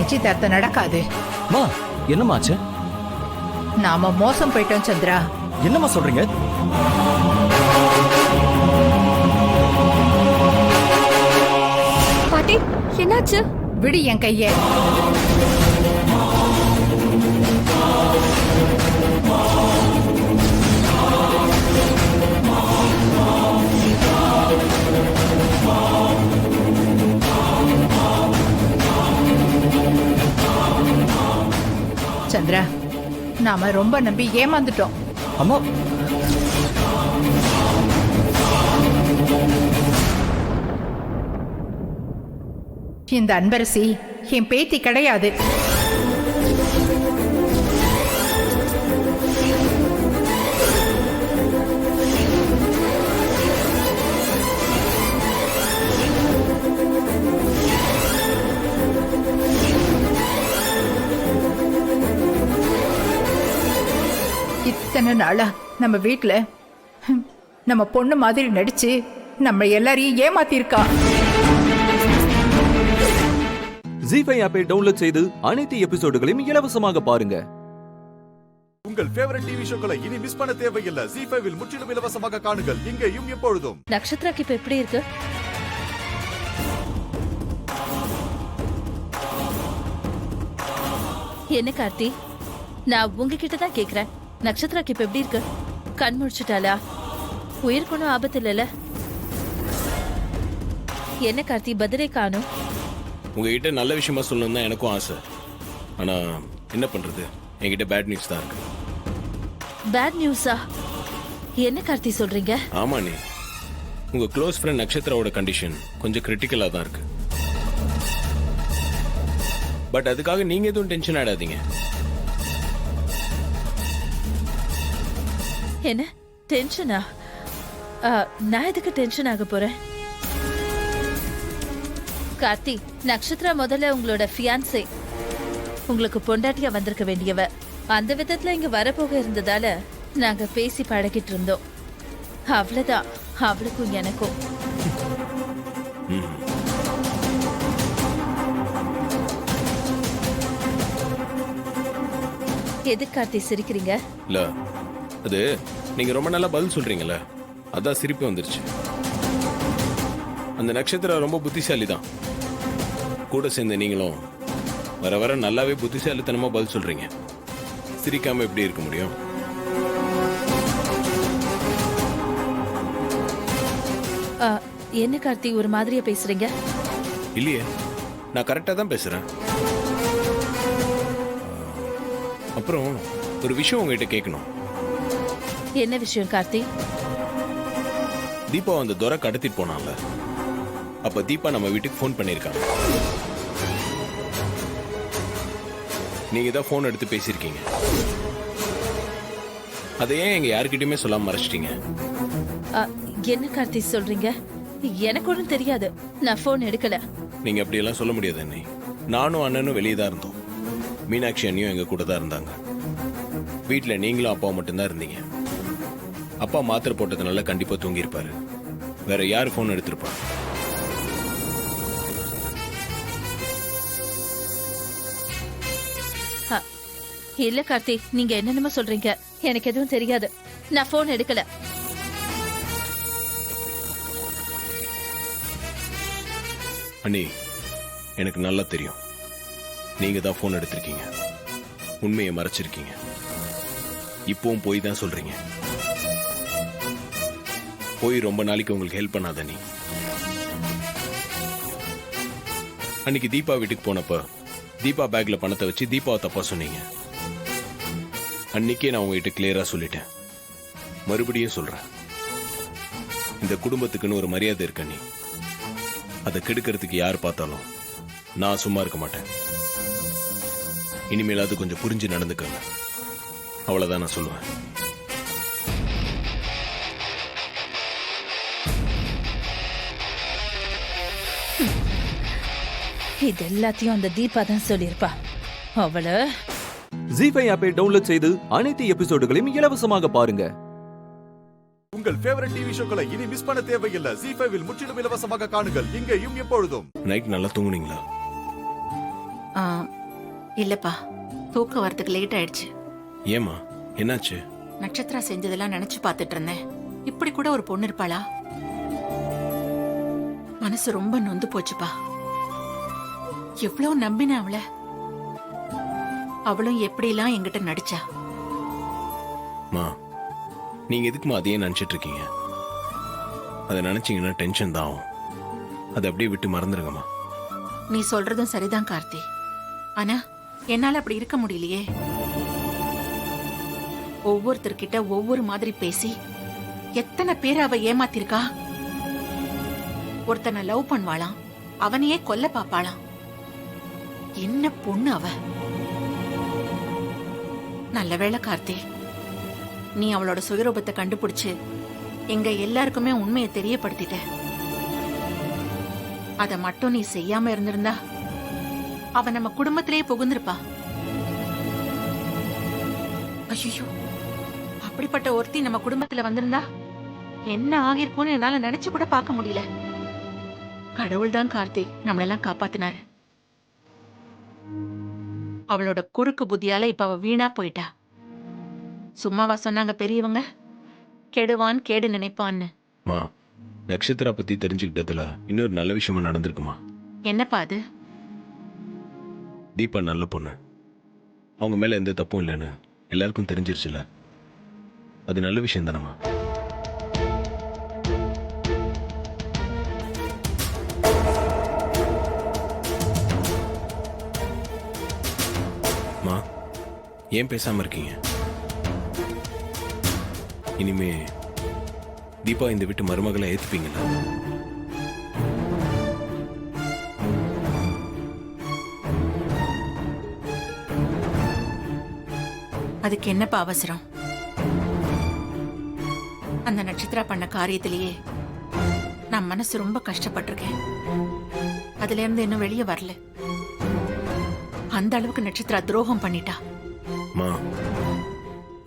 நிச்சயதார்த்தம் நடக்காது. மா என்னமாச்சு? நாம மோசம் போயிட்டோம் சந்திரா. என்னம்மா சொல்றீங்க? பாட்டி என்னாச்சு? விடு என் கைய. சந்திரா, நாம ரொம்ப நம்பி ஏமாந்துட்டோம். அம்மா இந்த அன்பரசி என் பேத்தி கிடையாது. இத்தனை நாளா நம்ம வீட்டுல நம்ம பொண்ணு மாதிரி நடிச்சு நம்ம எல்லாரையும் ஏமாத்திருக்கா. ஜீஃபை ஆப்பை டவுன்லோட் செய்து அனைத்து எபிசோடுகளையும் இலவசமாக பாருங்க. உங்கள் ஃபேவரட் டிவி ஷோக்களை இனி மிஸ் பண்ண தேவையில்லை. ஜீஃபைவில் முற்றிலும் இலவசமாக காணுங்கள், இங்கேயும் எப்பொழுதும். நட்சத்திராக்கு இப்ப எப்படி இருக்கு? என்ன கார்த்தி, நான் உங்ககிட்ட தான் கேக்குறேன். நட்சத்திராக்கு இப்ப எப்படி இருக்கு? கண் முடிச்சுட்டாளா? உயிருக்கு ஒன்றும் ஆபத்து இல்லைல்ல? என்ன கார்த்தி பதிலே காணும்? உங்ககிட்ட நல்ல விஷயமா சொல்லணும் தான் எனக்கும் ஆசை. ஆனா என்ன பண்றது, என்கிட்ட பேட் நியூஸ் தான் இருக்கு. பேட் நியூஸா? என்ன கார்த்தி சொல்றீங்க? ஆமா, நீ உங்க க்ளோஸ் ஃப்ரெண்ட் நட்சத்திராவோட கண்டிஷன் கொஞ்சம் கிரிட்டிக்கலா தான் இருக்கு. பட் அதுக்காக நீங்க எதுவும் டென்ஷன் ஆடாதீங்க. என்ன டென்ஷனா? நான் எதுக்கு டென்ஷன் ஆக போறேன்? கார்த்தி, நட்சத்திரா முதல்ல உங்களோட ஃபியான்சே, உங்களுக்கு பொண்டாட்டியா வந்திருக்க வேண்டியவ. அந்த விதத்துல இங்க வரப்போக இருந்ததால நாங்க பேசி பழகிட்டு இருந்தோம். அவ்வளவுதான், அவளுக்கும் எனக்கும். எது கார்த்தி சிரிக்கிறீங்க? இல்ல, அது நீங்க ரொம்ப நல்லா பதில் சொல்றீங்கல்ல, அதான் சிரிப்பு வந்துருச்சு. அந்த நட்சத்திரம் ரொம்ப புத்திசாலி தான். கூட சேர்ந்த நீங்களும் வர வர நல்லாவே புத்திசாலித்தனமா பதில் சொல்றீங்க. சிரிக்காம எப்படி இருக்க முடியும்? என்ன கார்த்தி ஒரு மாதிரியா பேசுறீங்க? இல்லையே, நான் கரெக்டா தான் பேசுறேன். அப்புறம் ஒரு விஷயம் உங்ககிட்ட கேட்கணும். என்ன விஷயம் கார்த்தி? தீபா அந்த துரை கடத்திட்டு போனான்ல, அப்ப தீபா நம்ம வீட்டுக்கு ஃபோன் பண்ணிருக்காங்க. நீங்க தான் ஃபோன் எடுத்து பேசியிருக்கீங்க. அதை ஏன் எங்க யாருக்கிட்டயுமே சொல்லாம மறைச்சிட்டீங்க? என்ன கார்த்தி சொல்றீங்க? எனக்கு ஒன்றும் தெரியாது, நான் ஃபோன் எடுக்கல. நீங்க அப்படியெல்லாம் சொல்ல முடியாது அண்ணி. நானும் அண்ணனும் வெளியே தான் இருந்தோம். மீனாட்சி அண்ணியும் எங்க கூட தான் இருந்தாங்க. வீட்டில் நீங்களும் அப்பாவும் மட்டும்தான் இருந்தீங்க. அப்பா மாத்திரை போட்டதுனால கண்டிப்பா தூங்கியிருப்பாரு. வேற யார் ஃபோன் எடுத்திருப்பா? இல்ல கார்த்தி, நீங்க என்னென்னமோ சொல்றீங்க. எனக்கு எதுவும் தெரியாது. நான் போன் எடுக்கல. அண்ணி, எனக்கு நல்லா தெரியும் நீங்க தான் போன் எடுத்திருக்கீங்க. உண்மையை மறைச்சிருக்கீங்க. இப்பவும் போய் தான் சொல்றீங்க. போய் ரொம்ப நாளைக்கு உங்களுக்கு ஹெல்ப் பண்ணாத நீ. அன்னைக்கு தீபா வீட்டுக்கு போனப்ப தீபா பேக்ல பணத்தை வச்சு தீபாவை தப்பா சொன்னீங்க. அன்னைக்கே நான் உங்ககிட்ட கிளியரா சொல்லிட்டேன். மறுபடியும் சொல்றேன், இந்த குடும்பத்துக்குன்னு ஒரு மரியாதை இருக்க நீ. அதை கெடுக்கிறதுக்கு யார் பார்த்தாலும் நான் சும்மா இருக்க மாட்டேன். இனிமேல் அது கொஞ்சம் புரிஞ்சு நடந்துக்கங்க. அவ்வளவுதான் நான் சொல்லுவேன். இது எல்லாத்தையும் அந்த தீபா தான் சொல்லியிருப்பா. அவளை ஜீஃபை ஆப்பை டவுன்லோட் செய்து அனைத்து எபிசோடுகளையும் இலவசமாக பாருங்க. உங்கள் ஃபேவரட் டிவி ஷோக்களை இனி மிஸ் பண்ண தேவையில்லை. ஜீஃபைவில் முற்றிலும் இலவசமாக காணுங்கள். இங்கேயும் எப்பொழுதும். நைட் நல்லா தூங்குனீங்களா? இல்லப்பா, தூக்கம் வரதுக்கு லேட் ஆயிடுச்சு. ஏமா, என்னாச்சு? நட்சத்திரா செஞ்சதெல்லாம் நினைச்சு பார்த்துட்டு இருந்தேன். இப்படி கூட ஒரு பொண்ணு இருப்பாளா? மனசு ரொம்ப நொந்து போச்சுப்பா. எவ்வளவு நம்பின அவளை. அவளும் எப்படிலாம் என்கிட்ட நடிச்சா. மா, நீங்க எதுக்குமா அதையே நினைச்சிட்டு இருக்கீங்க? அதை நினைச்சீங்கன்னா டென்ஷன் தான் ஆகும். அதை அப்படியே விட்டு மறந்துடுங்கம்மா. நீ சொல்றதும் சரிதான் கார்த்தி. ஆனா என்னால அப்படி இருக்க முடியலையே. ஒவ்வொருத்தர்கிட்ட ஒவ்வொரு மாதிரி பேசி எத்தனை பேர் அவ ஏமாத்திருக்கா. ஒருத்தனை லவ் பண்ணுவாளாம், அவனையே கொல்ல பாப்பாளாம். என்ன பொண்ணு அவ. நல்ல வேளை கார்த்தி, நீ அவளோட சுயரூபத்தை கண்டுபிடிச்சு எங்க எல்லாருக்குமே உண்மையை தெரியப்படுத்திட்ட. அத மட்டும் நீ செய்யாம இருந்திருந்தா அவ நம்ம குடும்பத்திலேயே புகுந்திருப்பா. ஐயோ, அப்படிப்பட்ட ஒருத்தி நம்ம குடும்பத்துல வந்திருந்தா என்ன ஆகிருக்கும்னு என்னால நினைச்சு கூட பார்க்க முடியல. கடவுள் தான் கார்த்தி நம்மளெல்லாம் காப்பாத்தினாரு. அவளோட குறுக்கு புத்தியால இப்ப அவ வீணா போயிட்டா. சும்மாவா சொன்னாங்க பெரியவங்க, கெடுவான் கேடு நினைப்பான்னு. மா, நட்சத்திரா பத்தி தெரிஞ்சுக்கிட்டதுல இன்னொரு நல்ல விஷயமா நடந்திருக்குமா? என்னப்பா அது? தீபா நல்ல பொண்ணு. அவங்க மேல எந்த தப்பும் இல்லைன்னு எல்லாருக்கும் தெரிஞ்சிருச்சுல. அது நல்ல விஷயம் தானம்மா. மா, ஏன் பேசாம இருக்கீங்க? இனிமே தீபா இந்த வீட்டு மருமகளை ஏத்துப்பீங்களா? அதுக்கு என்னப்பா அவசரம்? அந்த நட்சத்திரா பண்ண காரியத்திலேயே நான் மனசு ரொம்ப கஷ்டப்பட்டிருக்கேன். அதுல இருந்து இன்னும் வெளியே வரல. அந்த அளவுக்கு நட்சத்திரா துரோகம் பண்ணிட்டா. மா,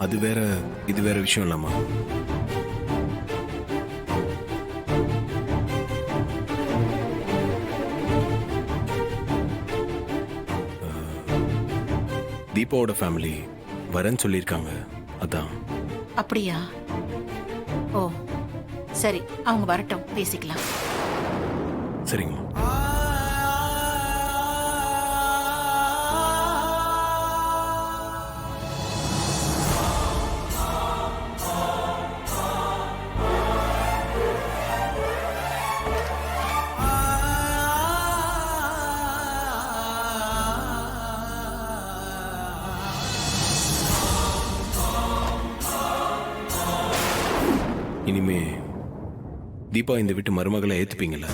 அது வேற இது வேற விஷயம் இல்லம்மா. தீபாவோட ஃபேமிலி வரேன்னு சொல்லியிருக்காங்க. அதான். அப்படியா? ஓ சரி, அவங்க வரட்டும், பேசிக்கலாம். சரிங்கம்மா. இனிமே தீபா இந்த வீட்டு மருமகளை ஏத்துப்பீங்களா?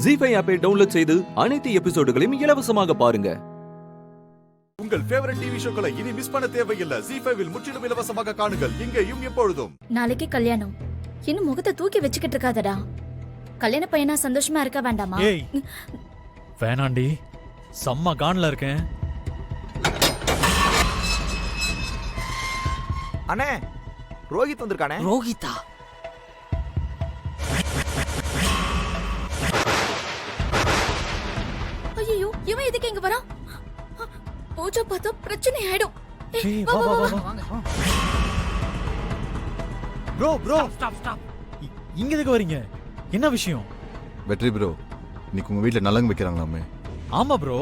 ஜீஃபை ஆப்பை டவுன்லோட் செய்து அனைத்து எபிசோடுகளையும் இலவசமாக பாருங்க. உங்கள் ஃபேவரட் டிவி ஷோக்களை இனி மிஸ் பண்ண தேவையில்லை. ஜீஃபைவில் முற்றிலும் இலவசமாக காணுங்கள். இங்கேயும் எப்பொழுதும். நாளைக்கு கல்யாணம். இன்னும் முகத்தை தூக்கி வச்சுக்கிட்டு இருக்காதடா. கல்யாண பையனா சந்தோஷமா இருக்க வேண்டாமா? ஏய் வேணாண்டி, செம்ம கான்ல இருக்கேன். அண்ணே ரோஹித் வந்திருக்கானே. ரோஹிதா? ஐயோ, இவன் எதுக்கு இங்க வரான்? பூஜா பார்த்தா பிரச்சனை ஆயிடும். ஏய், வா வா வா. Bro bro stop stop. இங்க எதுக்கு வரீங்க? என்ன விஷயம்? வெற்றி ப்ரோ, இன்னைக்கு உங்க வீட்டில் நலங்கு வைக்கிறாங்களாமே. ஆமா ப்ரோ,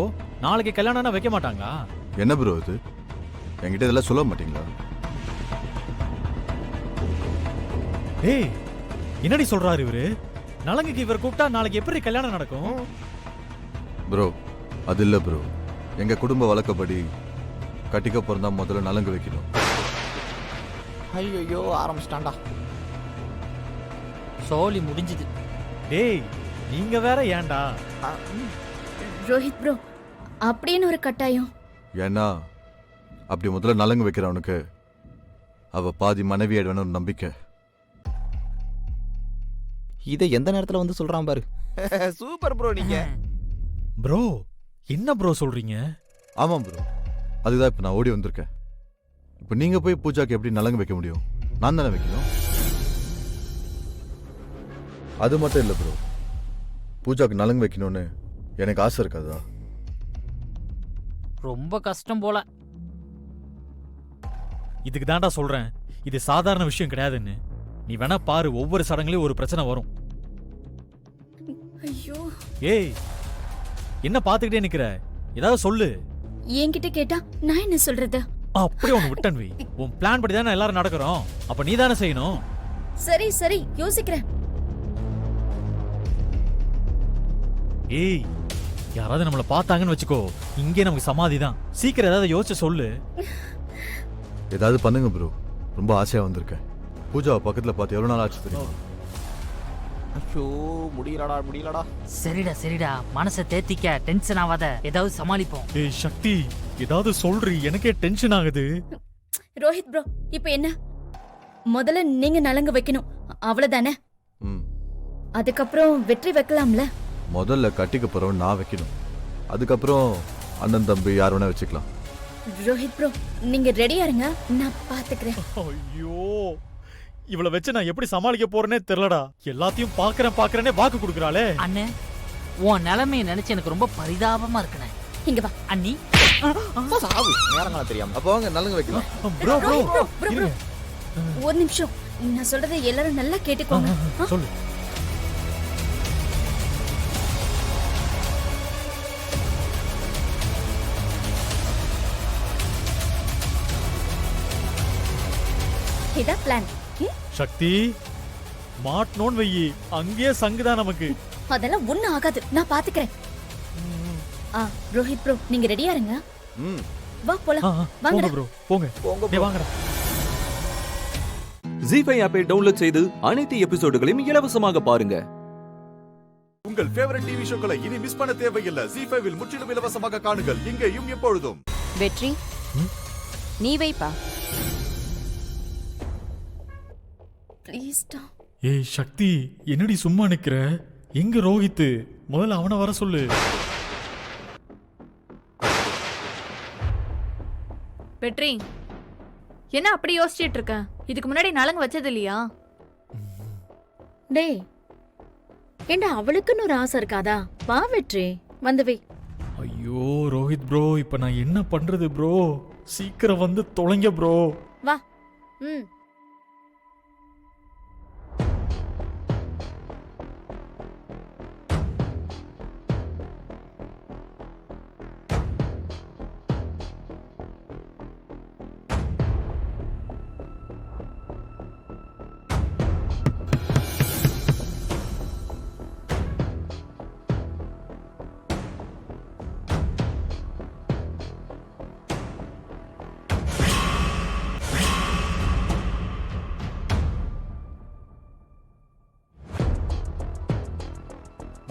நாளைக்கு கல்யாணம்னா வைக்க மாட்டாங்களா? என்ன ப்ரோ இது? என்கிட்ட இதெல்லாம் சொல்ல மாட்டீங்களா? ஏய், என்னடி சொல்றாரு இவரு? நலங்குக்கு இவர் கூப்பிட்டா நாளைக்கு எப்படி கல்யாணம் நடக்கும்? ப்ரோ அது இல்லை ப்ரோ, எங்க குடும்ப வழக்கப்படி கட்டிக்க பிறந்தா முதல்ல நலங்கு வைக்கணும். ஐயோ ஆரம்பிச்சிட்டான்டா. சோலி முடிஞ்சது. டேய், நீங்க வேற ஏன்டா? ரோஹித் ப்ரோ, அப்படின்னு ஒரு கட்டாயம். ஏன்னா அப்படி முதல்ல நலங்கு வைக்கிறவனுக்கு அவ பாதி மனைவி ஆயிடுவேன்னு ஒரு நம்பிக்கை. இதை எந்த நேரத்துல வந்து சொல்றான் பாரு. சூப்பர் ப்ரோ நீங்க. ப்ரோ என்ன ப்ரோ சொல்றீங்க? ஆமாம் ப்ரோ, அதுதான் இப்போ நான் ஓடி வந்திருக்கேன். இப்போ நீங்க போய் பூஜாக்கு எப்படி நலங்கு வைக்க முடியும்? நான் தானே வைக்கணும். அது மட்டும் இல்லை ப்ரோ, பூஜாக்கு நலங்கு வைக்கணும்னு எனக்கு ஆசை இருக்காதா? ரொம்ப கஷ்டம் போல. இதுக்கு தான்டா சொல்றேன், இது சாதாரண விஷயம் கிடையாதுன்னு. நீ வேணா பாரு, ஒவ்வொரு சடங்குலயும் ஒரு பிரச்சனை வரும். ஐயோ, ஏய், என்ன பாத்துக்கிட்டே நிக்கிற? ஏதாவது சொல்லு. என்கிட்ட கேட்டா நான் என்ன சொல்றது? அப்படியே ஒன்னு விட்டன் வை. உன் பிளான் படி தானே எல்லாரும் நடக்கிறோம். அப்ப நீ தானே செய்யணும். சரி சரி, யோசிக்கிறேன். ஏய், யாராவது நம்மள பார்த்தாங்கன்னு வச்சுக்கோ, இங்கே நமக்கு சமாதி தான். சீக்கிரம் ஏதாவது யோசிச்சு சொல்லு. ஏதாவது பண்ணுங்க ப்ரோ, ரொம்ப ஆசையா வந்திருக்கேன். பூஜாவை பக்கத்துல பார்த்து எவ்வளவு நாள் ஆச்சு தெரியுமா? ஐயோ முடியலடா. சரிடா சரிடா, மனசை தேத்திக்க, டென்ஷன் ஆகாத, ஏதாவது சமாளிப்போம். ஏய் சக்தி, ஏதாவது சொல்றி, எனக்கே டென்ஷன் ஆகுது. ரோஹித் ப்ரோ, இப்போ என்ன? முதல்ல நீங்க நலங்கு வைக்கணும், அவ்வளவுதானே? அதுக்கப்புறம் வெற்றி வைக்கலாம்ல. முதல்ல கட்டிக்க போறவன் நான் வைக்கணும், அதுக்கப்புறம் அண்ணன் தம்பி யார் வேணா வச்சுக்கலாம். ரோஹித் ப்ரோ, நீங்க ரெடியா இருங்க, நான் பாத்துக்கிறேன். ஐயோ, இவளை வச்சு நான் எப்படி சமாளிக்க போறேனே தெரியலடா. எல்லாத்தையும் பாக்குறேனே வாக்கு கொடுக்கறாளே. அண்ணே, உன் நிலைமையை நினைச்சு எனக்கு ரொம்ப பரிதாபமா இருக்குனே. இங்க வா அண்ணி. சாவு நேரங்களா தெரியாம. அப்ப வாங்க நலங்கு வைக்கலாம். ப்ரோ ப்ரோ ப்ரோ, ஒரு நிமிஷம், நான் சொல்றதை எல்லாரும் நல்லா கேட்டுக்கோங்க. சொல்லு. இதான் பிளான். சக்தி, மாட்டனோன்னு வையி, அங்கேயே சங்குதான் நமக்கு. அதெல்லாம் ஒண்ணும் ஆகாது, நான் பாத்துக்கிறேன். ரோஹித் ப்ரோ, நீங்க ரெடியா இருங்க. வா போலாம். வாங்க ப்ரோ, போங்க. டேய் வாங்கடா. ஜீஃபை ஆப்பை டவுன்லோட் செய்து அனைத்து எபிசோடுகளையும் இலவசமாக பாருங்க. உங்கள் ஃபேவரட் டிவி ஷோக்களை இனி மிஸ் பண்ண தேவையில்லை. ஜீஃபைவில் முற்றிலும் இலவசமாக காணுங்கள், இங்கேயும் எப்பொழுதும். வெற்றி, நீ வைப்பா. ப்ளீஸ்டா. ஏய் சக்தி, என்னடி சும்மா நிக்கிற? எங்க ரோஹித்? முதல்ல அவனை வர சொல்லு. வெற்றி, என்ன அப்படி யோசிச்சிட்டு இருக்க? இதுக்கு முன்னாடி நலங்கு வச்சது இல்லையா? டேய், ஏண்டா அவளுக்குன்னு ஒரு ஆசை இருக்காதா? வா வெற்றி, வந்து வை. ஐயோ ரோஹித் ப்ரோ, இப்ப நான் என்ன பண்றது ப்ரோ? சீக்கிரம் வந்து தொலைங்க ப்ரோ. வா.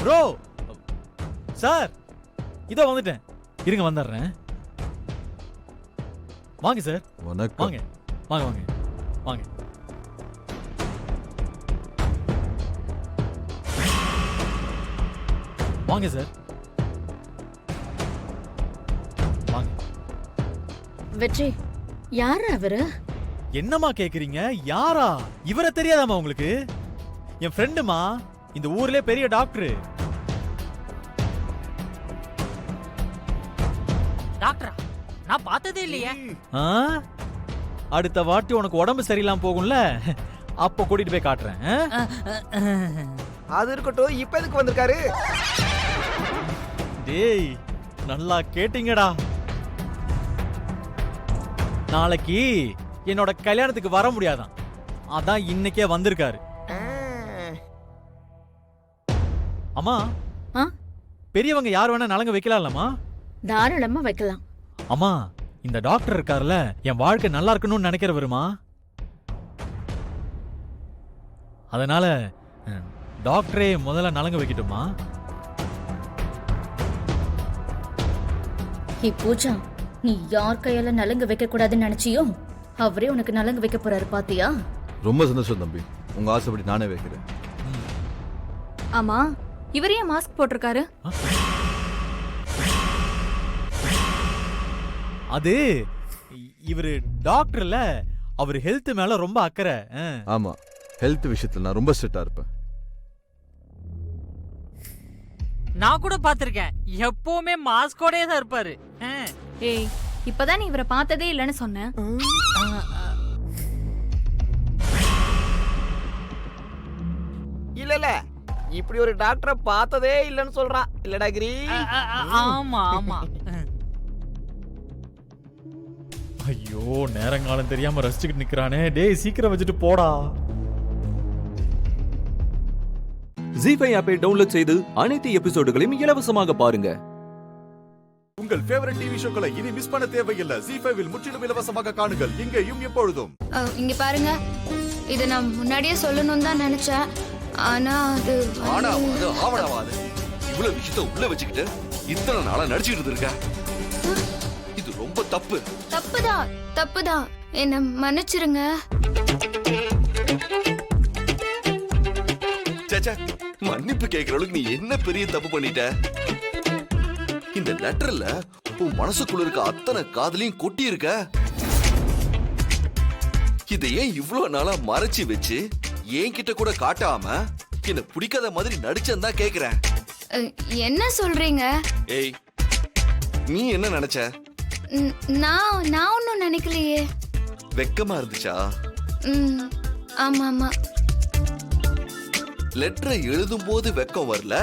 ப்ரோ சார், இதோ வந்துட்டேன். இருங்க வந்துடுறேன். வாங்க சார். வணக்கம். வாங்க வாங்க வாங்க வாங்க. வாங்க சார். வெற்றி யாரா அவரு? என்னம்மா கேக்குறீங்க? யாரா? இவரை தெரியாதாம்மா உங்களுக்கு? என் ஃப்ரெண்டுமா, இந்த ஊர்லயே பெரிய டாக்டர். டாக்டரா? நான் பார்த்ததே இல்லையே. அடுத்த வாட்டி உனக்கு உடம்பு சரியில்லாம போகும்ல, அப்ப கூட்டிட்டு போய் காட்டுறேன். அது இருக்கட்டும், இப்ப எதுக்கு வந்திருக்காரு? டேய், நல்லா கேட்டீங்கடா. நாளைக்கு என்னோட கல்யாணத்துக்கு வர முடியாதான், அதான் இன்னைக்கே வந்திருக்காரு. அம்மா, பெரியவங்க யார் வேணா நலங்க வைக்கலாம்லம்மா? தாராளமா வைக்கலாம். அம்மா, இந்த டாக்டர் இருக்காருல்ல, என் வாழ்க்கை நல்லா இருக்கணும்னு நினைக்கிறவருமா. அதனால டாக்டரே முதல்ல நலங்க வைக்கட்டுமா? பூஜா, நீ யார் கையால நலங்கு வைக்க கூடாதுன்னு நினைச்சியோ அவரே உனக்கு நலங்கு வைக்க போறாரு, பாத்தியா? ரொம்ப சந்தோஷம் தம்பி, உங்க ஆசைப்படி நானே வைக்கிறேன். ஆமா, இவரே மாஸ்க் போட்டிருக்காரு. அது இவரு டாக்டர்ல, அவர் ஹெல்த் மேல ரொம்ப அக்கறை. ஆமா, ஹெல்த் விஷயத்துல நான் ரொம்ப ஸ்ட்ரிக்ட்டா இருப்பேன். நான் கூட பாத்திருக்கேன், எப்பவுமே மாஸ்கோடே தான் இருப்பாரு. ஏய், இப்பதான் நீ இவரை பார்த்ததே இல்லைன்னு சொன்னேன். இல்ல இப்படி ஒரு டாக்டரை பார்த்ததே இல்லைன்னு சொல்றான். இல்லடா கிரி? ஆமா ஆமா. ஐயோ, நேரங்காலம் தெரியாம ரசிச்சுக்கிட்டு நிக்கிறானே. டேய், சீக்கிரம் வச்சுட்டு போடா. ஜீஃபை ஆப்பை டவுன்லோட் செய்து அனைத்து எபிசோடுகளையும் இலவசமாக பாருங்க. உங்கள் ஃபேவரட் டிவி ஷோக்களை இனி மிஸ் பண்ண தேவையில்லை. ஜீஃபைவில் முற்றிலும் இலவசமாக காணுங்கள், இங்கேயும் எப்பொழுதும். இங்க பாருங்க, இத நான் முன்னாடியே சொல்லணும்னு தான் நினைச்சேன். ஆனா அது ஆவணாவாது. இவ்வளவு விஷயத்த உள்ள வச்சுக்கிட்டு இத்தனை நாளா நடிச்சுட்டு இருக்க, இது ரொம்ப தப்பு. தப்புதான், என்ன மன்னிச்சிருங்க. மன்னிப்பு கேட்கிற அளவுக்கு நீ என்ன பெரிய தப்பு பண்ணிட்ட? இந்த லெட்டர்ல உன் மனசுக்குள்ள இருக்க அத்தனை காதலையும் கொட்டி இருக்க. இதை ஏன் இவ்வளவு நாளா மறைச்சு வச்சு என்கிட்ட கூட காட்டாம என்ன பிடிக்காத மாதிரி நடிச்சேன்னு தான் கேக்குறேன். என்ன சொல்றீங்க? ஏய், நீ என்ன நினைச்ச? நான் ஒன்னும் நினைக்கலையே. வெக்கமா இருந்துச்சா? ஆமா. லெட்டரை எழுதும் போது வெக்கம் வரல,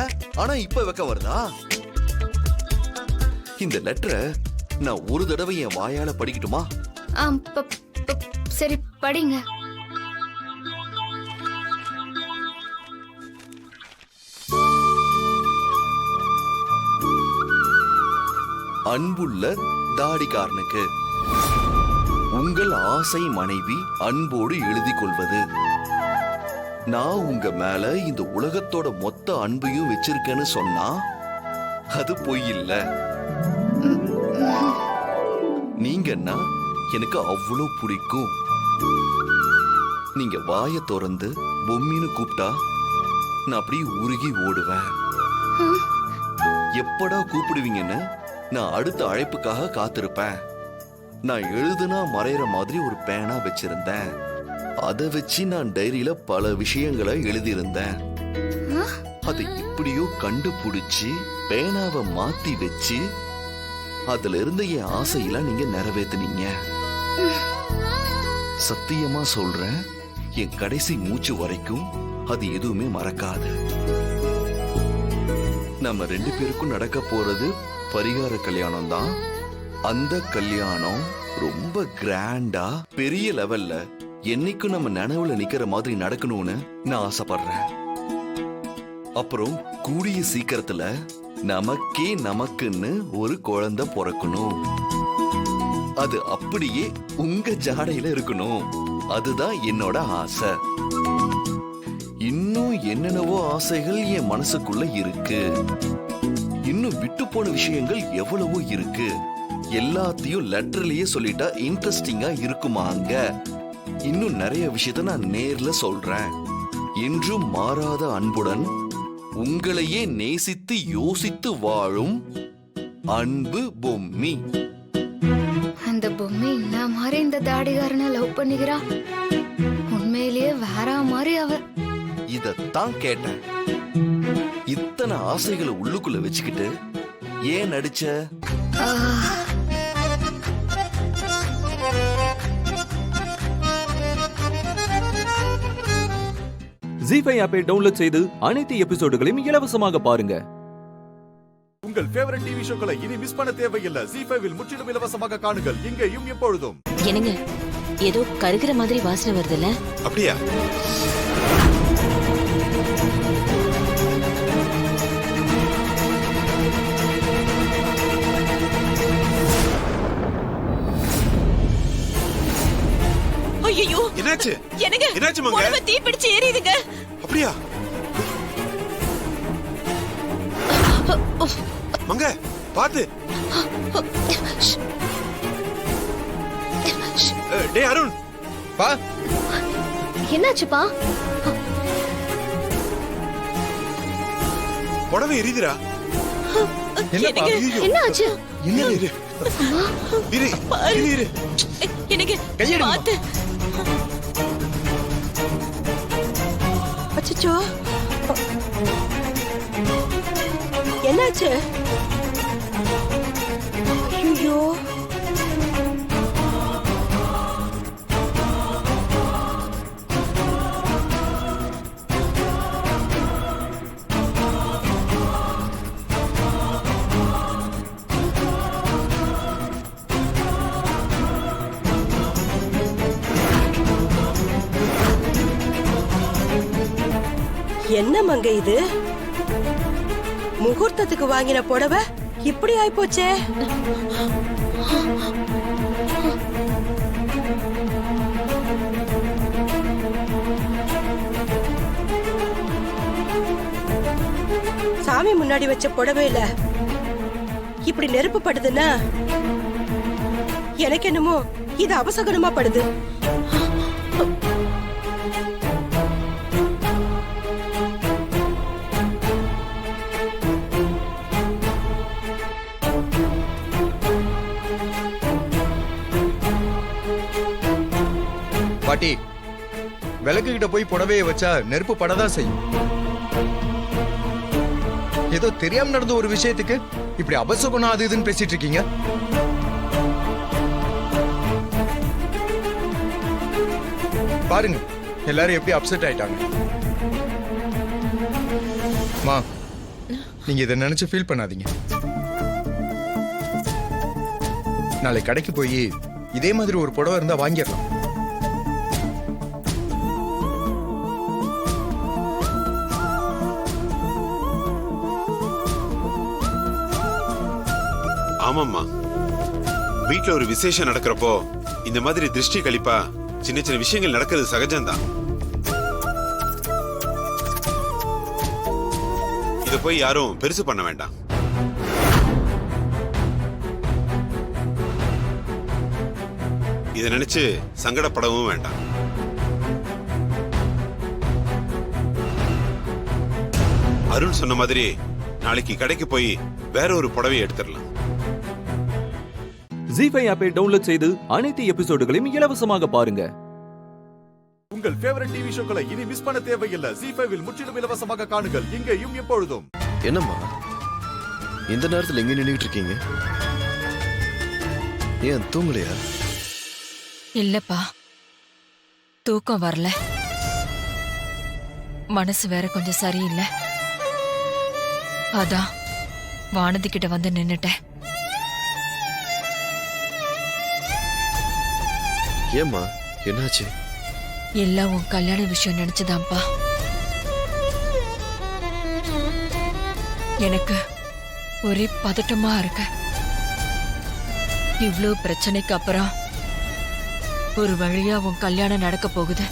ஆனா இப்ப வெக்கம் வருதா? இந்த லெட்டரை நான் ஒரு தடவை என் வாயால படிக்கட்டுமா? சரி, படிங்க. அன்புள்ள தாடிக்காரனுக்கு, உங்கள் ஆசை மனைவி அன்போடு எழுதி கொள்வது. நான் உங்க மேல இந்த உலகத்தோட மொத்த அன்பையும் வச்சிருக்கேன்னு சொன்னா அது பொய் இல்ல. நீங்கன்னா எனக்கு அவ்வளவு பிடிக்கும். நீங்க வாய திறந்து பொம்மின்னு கூப்பிட்டா நான் அப்படியே உருகி ஓடுவேன். எப்படா கூப்பிடுவீங்கன்னு நான் அடுத்த அழைப்புக்காக காத்திருப்பேன். நான் எழுதுனா மறையிற மாதிரி ஒரு பேனா வச்சிருந்தேன். அதை வச்சு நான் டைரியில பல விஷயங்களை எழுதியிருந்தேன். அதை இப்படியோ கண்டுபிடிச்சு பேனாவை மாத்தி வச்சு அதுல இருந்து என் ஆசையெல்லாம் நீங்க நிறைவேத்துனீங்க. சத்தியமா சொல்றேன், என் கடைசி மூச்சு வரைக்கும் அது எதுவுமே மறக்காது. நம்ம 2 பேருக்கும் நடக்க போறது பரிகார கல்யாணம் தான். அந்த கல்யாணம் ரொம்ப கிராண்டா பெரிய லெவல்ல என்னைக்கும் நம்ம நினைவுல நிக்கிற மாதிரி நடக்கணும்னு நான் ஆசைப்படுறேன். அப்புறம் கூடிய சீக்கிரத்துல நமக்குன்னு ஒரு குழந்தை பிறக்கணும். அது அப்படியே உங்க ஜாடையில இருக்கணும். அதுதான் என்னோட ஆசை. இன்னும் என்னென்னவோ ஆசைகள் என் மனசுக்குள்ள இருக்கு. இன்னும் விட்டு போன விஷயங்கள் எவ்வளவோ இருக்கு. எல்லாத்தையும் லெட்டர்லயே சொல்லிட்டா இன்ட்ரெஸ்டிங்கா இருக்குமாங்க. இன்னும் நிறைய விஷயத்த நான் நேர்ல சொல்றேன். என்றும் மாறாத அன்புடன் உங்களையே நேசித்து யோசித்து வாழும் அன்பு பொம்மி. அந்த பொம்மை இந்த மாதிரி இந்த தாடிகாரனை லவ் பண்ணிக்கிறா. உண்மையிலேயே வேற மாதிரி அவ. இதத்தான் கேட்டேன். இத்தனை ஆசைகளை உள்ளுக்குள்ள வச்சுக்கிட்டு ஏன் நடிச்ச? ஜீஃபை ஆப்பை டவுன்லோட் செய்து அனைத்து எபிசோடுகளையும் இலவசமாக பாருங்க. உங்கள் ஃபேவரட் டிவி ஷோக்களை இனி மிஸ் பண்ண தேவையில்லை. ஜீஃபைவில் முற்றிலும் இலவசமாக காணுங்கள், இங்கேயும் எப்பொழுதும். என்னங்க ஏதோ கருகிற மாதிரி வாசனை வருதுல்ல? அப்படியா? ஐயோ என்னாச்சு? என்னங்க என்னாச்சு மங்க? உடம்பு தீ பிடிச்சு எரியுதுங்க. அப்படியா? மங்க பாத்து. டேய் அருண் பா. என்னாச்சுப்பா? புடவை எரியுதுடா. என்னப்பா? என்னாச்சு? என்ன இரு இரு இரு. எனக்கு பாத்து. அச்சச்சோ என்னாச்சு? ஐயோ என்ன மங்க இது? முகூர்த்தத்துக்கு வாங்கின புடவை இப்படி ஆயிப்போச்சே. சாமி முன்னாடி வச்ச புடவையில இப்படி நெருப்பு படுதுன்னா எனக்கு என்னமோ இது அபசகனமா படுது. பாட்டி, விளக்கு கிட்ட போய் புடவையை வச்சா நெருப்பு படதான் செய்யும். ஏதோ தெரியாம நடந்த ஒரு விஷயத்துக்கு இப்படி அபசகுணம் அது இதுன்னு பேசிட்டு இருக்கீங்க. பாருங்க எல்லாரும் எப்படி அப்செட் ஆயிட்டாங்க. மா, நீங்க இதை நினைச்சு ஃபீல் பண்ணாதீங்க. நாளை கடைக்கு போய் இதே மாதிரி ஒரு புடவை இருந்தா வாங்கிடலாம். ஆமாம்மா, வீட்ல ஒரு விசேஷம் நடக்கிறப்போ இந்த மாதிரி திருஷ்டி கழிப்பா சின்ன சின்ன விஷயங்கள் நடக்கிறது சகஜம்தான். இத போய் யாரும் பெருசு பண்ண வேண்டாம். இத நினைச்சு சங்கடப்படவும் வேண்டாம். அருண் சொன்ன மாதிரி நாளைக்கு கடைக்கு போய் வேற ஒரு புடவையை எடுத்துடலாம். ஜீஃபை ஆப்பை டவுன்லோட் செய்து அனைத்து எபிசோடுகளையும் இலவசமாக பாருங்க. உங்கள் ஃபேவரட் டிவி ஷோக்களை இனி மிஸ் பண்ண தேவையில்லை. ஜீஃபைவில் முற்றிலும் இலவசமாக காணுங்கள், இங்கேயும் எப்பொழுதும். என்னம்மா இந்த நேரத்தில் எங்க நின்றுட்டு இருக்கீங்க? ஏன் தூங்கலையா? இல்லப்பா, தூக்கம் வரல. மனசு வேற கொஞ்சம் சரியில்லை. அதான் வானதி கிட்ட வந்து நின்னுட்டேன். ஏம்மா என்னாச்சு? எல்லாம் உன் கல்யாண விஷயம் நினைச்சுதான்ப்பா. எனக்கு ஒரே பதட்டமா இருக்கு. இவ்ளோ பிரச்சனைக்கு அப்புறம் ஒரு வழியா உன் கல்யாணம் நடக்க போகுது.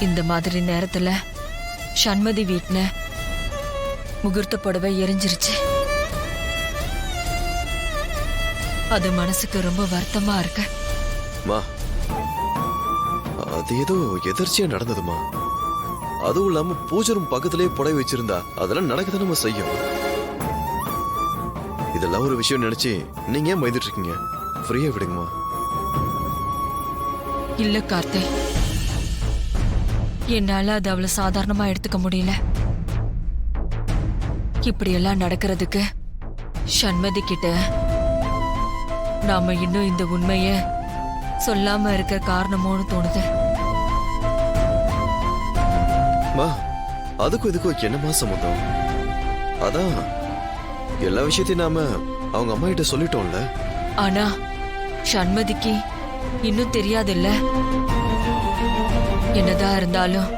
இந்த மாதிரி நேரத்துல சண்மதி வீட்டுல முகூர்த்த புடவை எரிஞ்சிருச்சு. அது மனசுக்கு ரொம்ப வருத்தமா இருக்கு. அது ஏதோ எதர்ச்சியா நடந்ததுமா. அதுவும் இல்லாம பூஜை ரூம் பக்கத்திலே புடவை வச்சிருந்தா அதெல்லாம் நடக்கதான் நம்ம செய்யும். இதெல்லாம் ஒரு விஷயம் நினைச்சு நீங்க ஏன் பயந்துட்டு இருக்கீங்க? ஃப்ரீயா விடுங்கம்மா. இல்ல கார்த்தி, என்னால அது அவ்வளவு சாதாரணமா எடுத்துக்க முடியல. இப்படியெல்லாம் நடக்கிறதுக்கு சண்மதி கிட்ட நாம இன்னும் இந்த உண்மைய சொல்லாம இருக்க காரணமோன்னு தோணுது. அதுக்கும் இதுக்கும் என்னமா சம்மந்தம்? அதான் எல்லா விஷயத்தையும் நாம அவங்க அம்மா கிட்ட சொல்லிட்டோம்ல. ஆனா சண்மதிக்கு இன்னும் தெரியாதுல்ல. என்னதான் இருந்தாலும்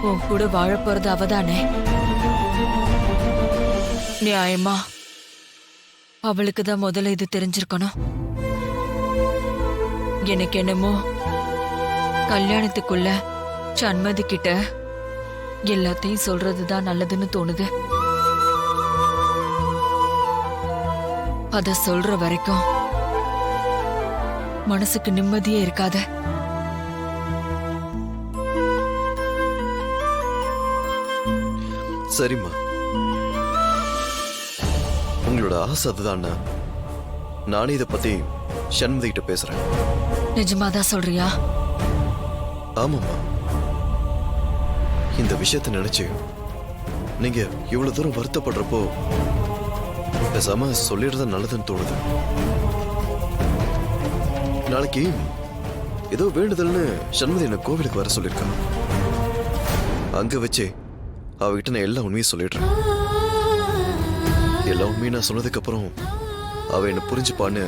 உன் கூட வாழ போறது அவதானே. நியாயமா அவளுக்கு தான் முதல்ல இது தெரிஞ்சிருக்கணும். எனக்கு என்னமோ கல்யாணத்துக்குள்ள சண்மதி கிட்ட எல்லாத்தையும் சொல்றதுதான் நல்லதுன்னு தோணுது. அத சொல்ற வரைக்கும் மனசுக்கு நிம்மதியே இருக்காத. சரிம்மா, உங்களோட ஆசை அதுதான். நானே இதை பத்தி சண்மதி கிட்ட பேசுறேன். நிஜமாதான் சொல்றியா? ஆமாம்மா, இந்த விஷயத்தை நினைச்சு நீங்க இவ்வளவு தூரம் வருத்தப்படுறப்போ பேசாம சொல்லிடுறது நல்லதுன்னு தோணுது. நாளைக்கு ஏதோ வேண்டுதல்னு சண்மதி என்ன கோவிலுக்கு வர சொல்லியிருக்கான். அங்க வச்சு அவகிட்ட நான் எல்லா உண்மையும் சொல்லிடுறேன். எல்லா உண்மையும் நான் சொன்னதுக்கு அப்புறம் அவ என்ன புரிஞ்சுப்பான்னு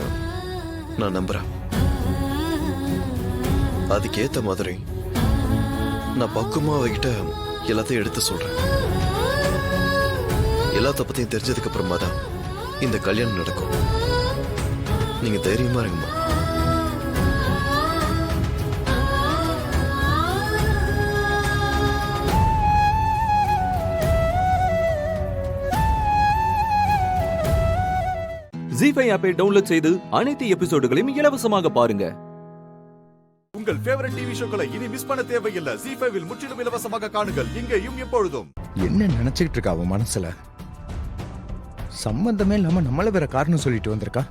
நான் நம்புறேன். அதுக்கேத்த மாதிரி நான் பக்குவமா அவகிட்ட எல்லாத்தையும் எடுத்து சொல்றேன். எல்லாத்த பத்தியும் தெரிஞ்சதுக்கு அப்புறமா தான் இந்த கல்யாணம் நடக்கும். நீங்க தைரியமா இருங்கம்மா. ஜீ5 ஆப்பை டவுன்லோட் செய்து அனைத்து எபிசோடுகளையும் இலவசமாக பாருங்க. உங்கள் ஃபேவரட் டிவி ஷோக்களை இனி மிஸ் பண்ண தேவையில்லை. ஜீ5 முற்றிலும் இலவசமாக காணுங்கள், இங்கேயும் எப்பொழுதும். என்ன நினைச்சுக்கிட்டு இருக்கா அவன் மனசுல? சம்பந்தமே இல்லாம நம்மள வேற காரணம் சொல்லிட்டு வந்திருக்கா.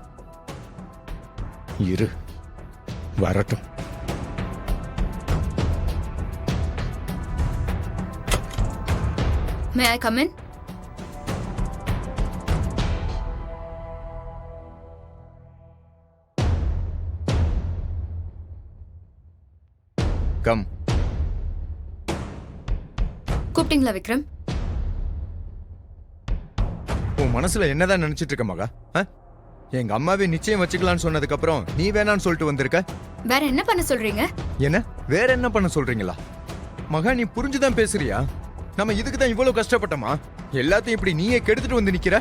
இரு வரட்டும். May I come in? Come. கூப்பிட்டீங்களா விக்ரம்? உன் மனசுல என்னதான் நினைச்சிட்டு இருக்க மகா? எங்க அம்மாவே நிச்சயம் வச்சுக்கலாம்னு சொன்னதுக்கு அப்புறம் நீ வேணான்னு சொல்லிட்டு வந்திருக்க. வேற என்ன பண்ண சொல்றீங்க? என்ன வேற என்ன பண்ண சொல்றீங்களா? மகா, நீ புரிஞ்சுதான் பேசுறியா? நம்ம இதுக்கு தான் இவ்வளவு கஷ்டப்பட்டோமா? எல்லாத்தையும் இப்படி நீயே கெடுத்துட்டு வந்து நிக்கிற.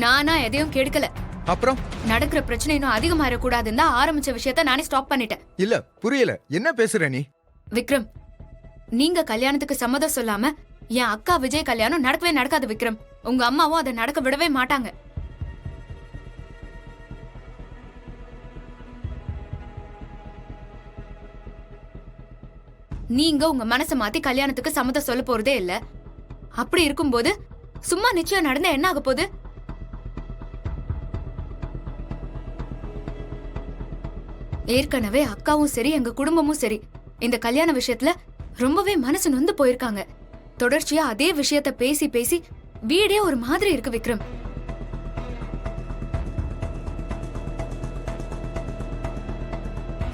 நானா எதையும் கெடுக்கல. அப்புறம் நடக்கிற பிரச்சனை இன்னும் அதிகமாயிர கூடாதுன்னு தான் ஆரம்பிச்ச விஷயத்த நானே ஸ்டாப் பண்ணிட்டேன். இல்ல புரியல, என்ன பேசுற நீ? விக்ரம், நீங்க கல்யாணத்துக்கு சம்மதம் சொல்லாம என் அக்கா விஜய் கல்யாணம் நடக்கவே நடக்காது விக்ரம். உங்க அம்மாவும் அதை நடக்க விடவே மாட்டாங்க. நீங்க உங்க மனசை மாத்தி கல்யாணத்துக்கு சம்மதம் சொல்ல போறதே இல்ல. அப்படி இருக்கும்போது சும்மா நிச்சயம் நடந்தா என்ன ஆக போகுது? ஏற்கனவே அக்காவும் சரி எங்க குடும்பமும் சரி இந்த கல்யாண விஷயத்துல ரொம்பவே மனசு நொந்து போயிருக்காங்க. தொடர்ச்சியா அதே விஷயத்த பேசி பேசி வீடே ஒரு மாதிரி இருக்கு விக்ரம்.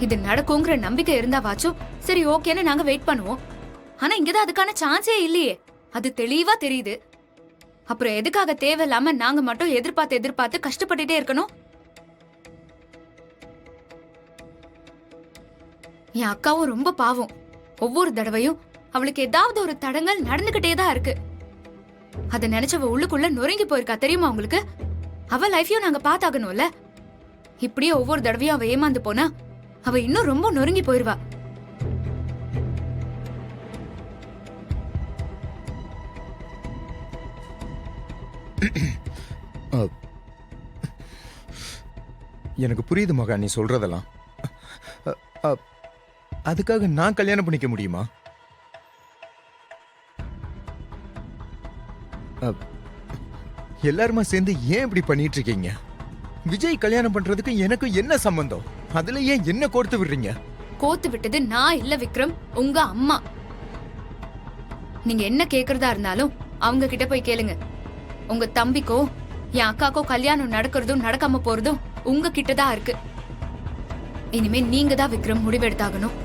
இது நடக்குங்கிற நம்பிக்கை இருந்தாவாச்சும் சரி ஓகேன்னு நாங்க வெயிட் பண்ணுவோம். ஆனா இங்கதான் அதுக்கான சான்ஸே இல்லையே. அது தெளிவா தெரியுது. அப்புறம் எதுக்காக தேவையில்லாம நாங்க மட்டும் எதிர்பார்த்து கஷ்டப்பட்டுட்டே இருக்கணும்? என் அக்காவும் ரொம்ப பாவம். ஒவ்வொரு தடவையும் அவளுக்கு ஏதாவது ஒரு தடங்கள் நடந்துகிட்டே தான் இருக்கு. அத நினைச்சவ உள்ளுக்குள்ள நொறுங்கி போயிருக்கா தெரியுமா உங்களுக்கு? அவ லைஃபையும் நாங்க பாத்தாகணும்ல. இப்படியே ஒவ்வொரு தடவையும் அவ ஏமாந்து போனா அவ இன்னும் ரொம்ப நொறுங்கி போயிருவா. எனக்கு புரியுது மகா நீ சொல்றதெல்லாம். அதுக்காக நான் கல்யாணம் பண்ணிக்க முடியுமா? எல்லாருமா சேர்ந்து ஏன் இப்படி பண்ணிட்டு இருக்கீங்க? விஜய் கல்யாணம் பண்றதுக்கு எனக்கு என்ன சம்பந்தம்? அதுல ஏன் என்ன கோர்த்து விடுறீங்க? கோத்து விட்டது நான் இல்ல விக்ரம், உங்க அம்மா. நீங்க என்ன கேக்குறதா இருந்தாலும் அவங்க கிட்ட போய் கேளுங்க. உங்க தம்பிக்கோ என் அக்காக்கோ கல்யாணம் நடக்கிறதும் நடக்காம போறதும் உங்க கிட்டதான் இருக்கு. இனிமே நீங்க தான் விக்ரம் முடிவெடுத்தாகணும்.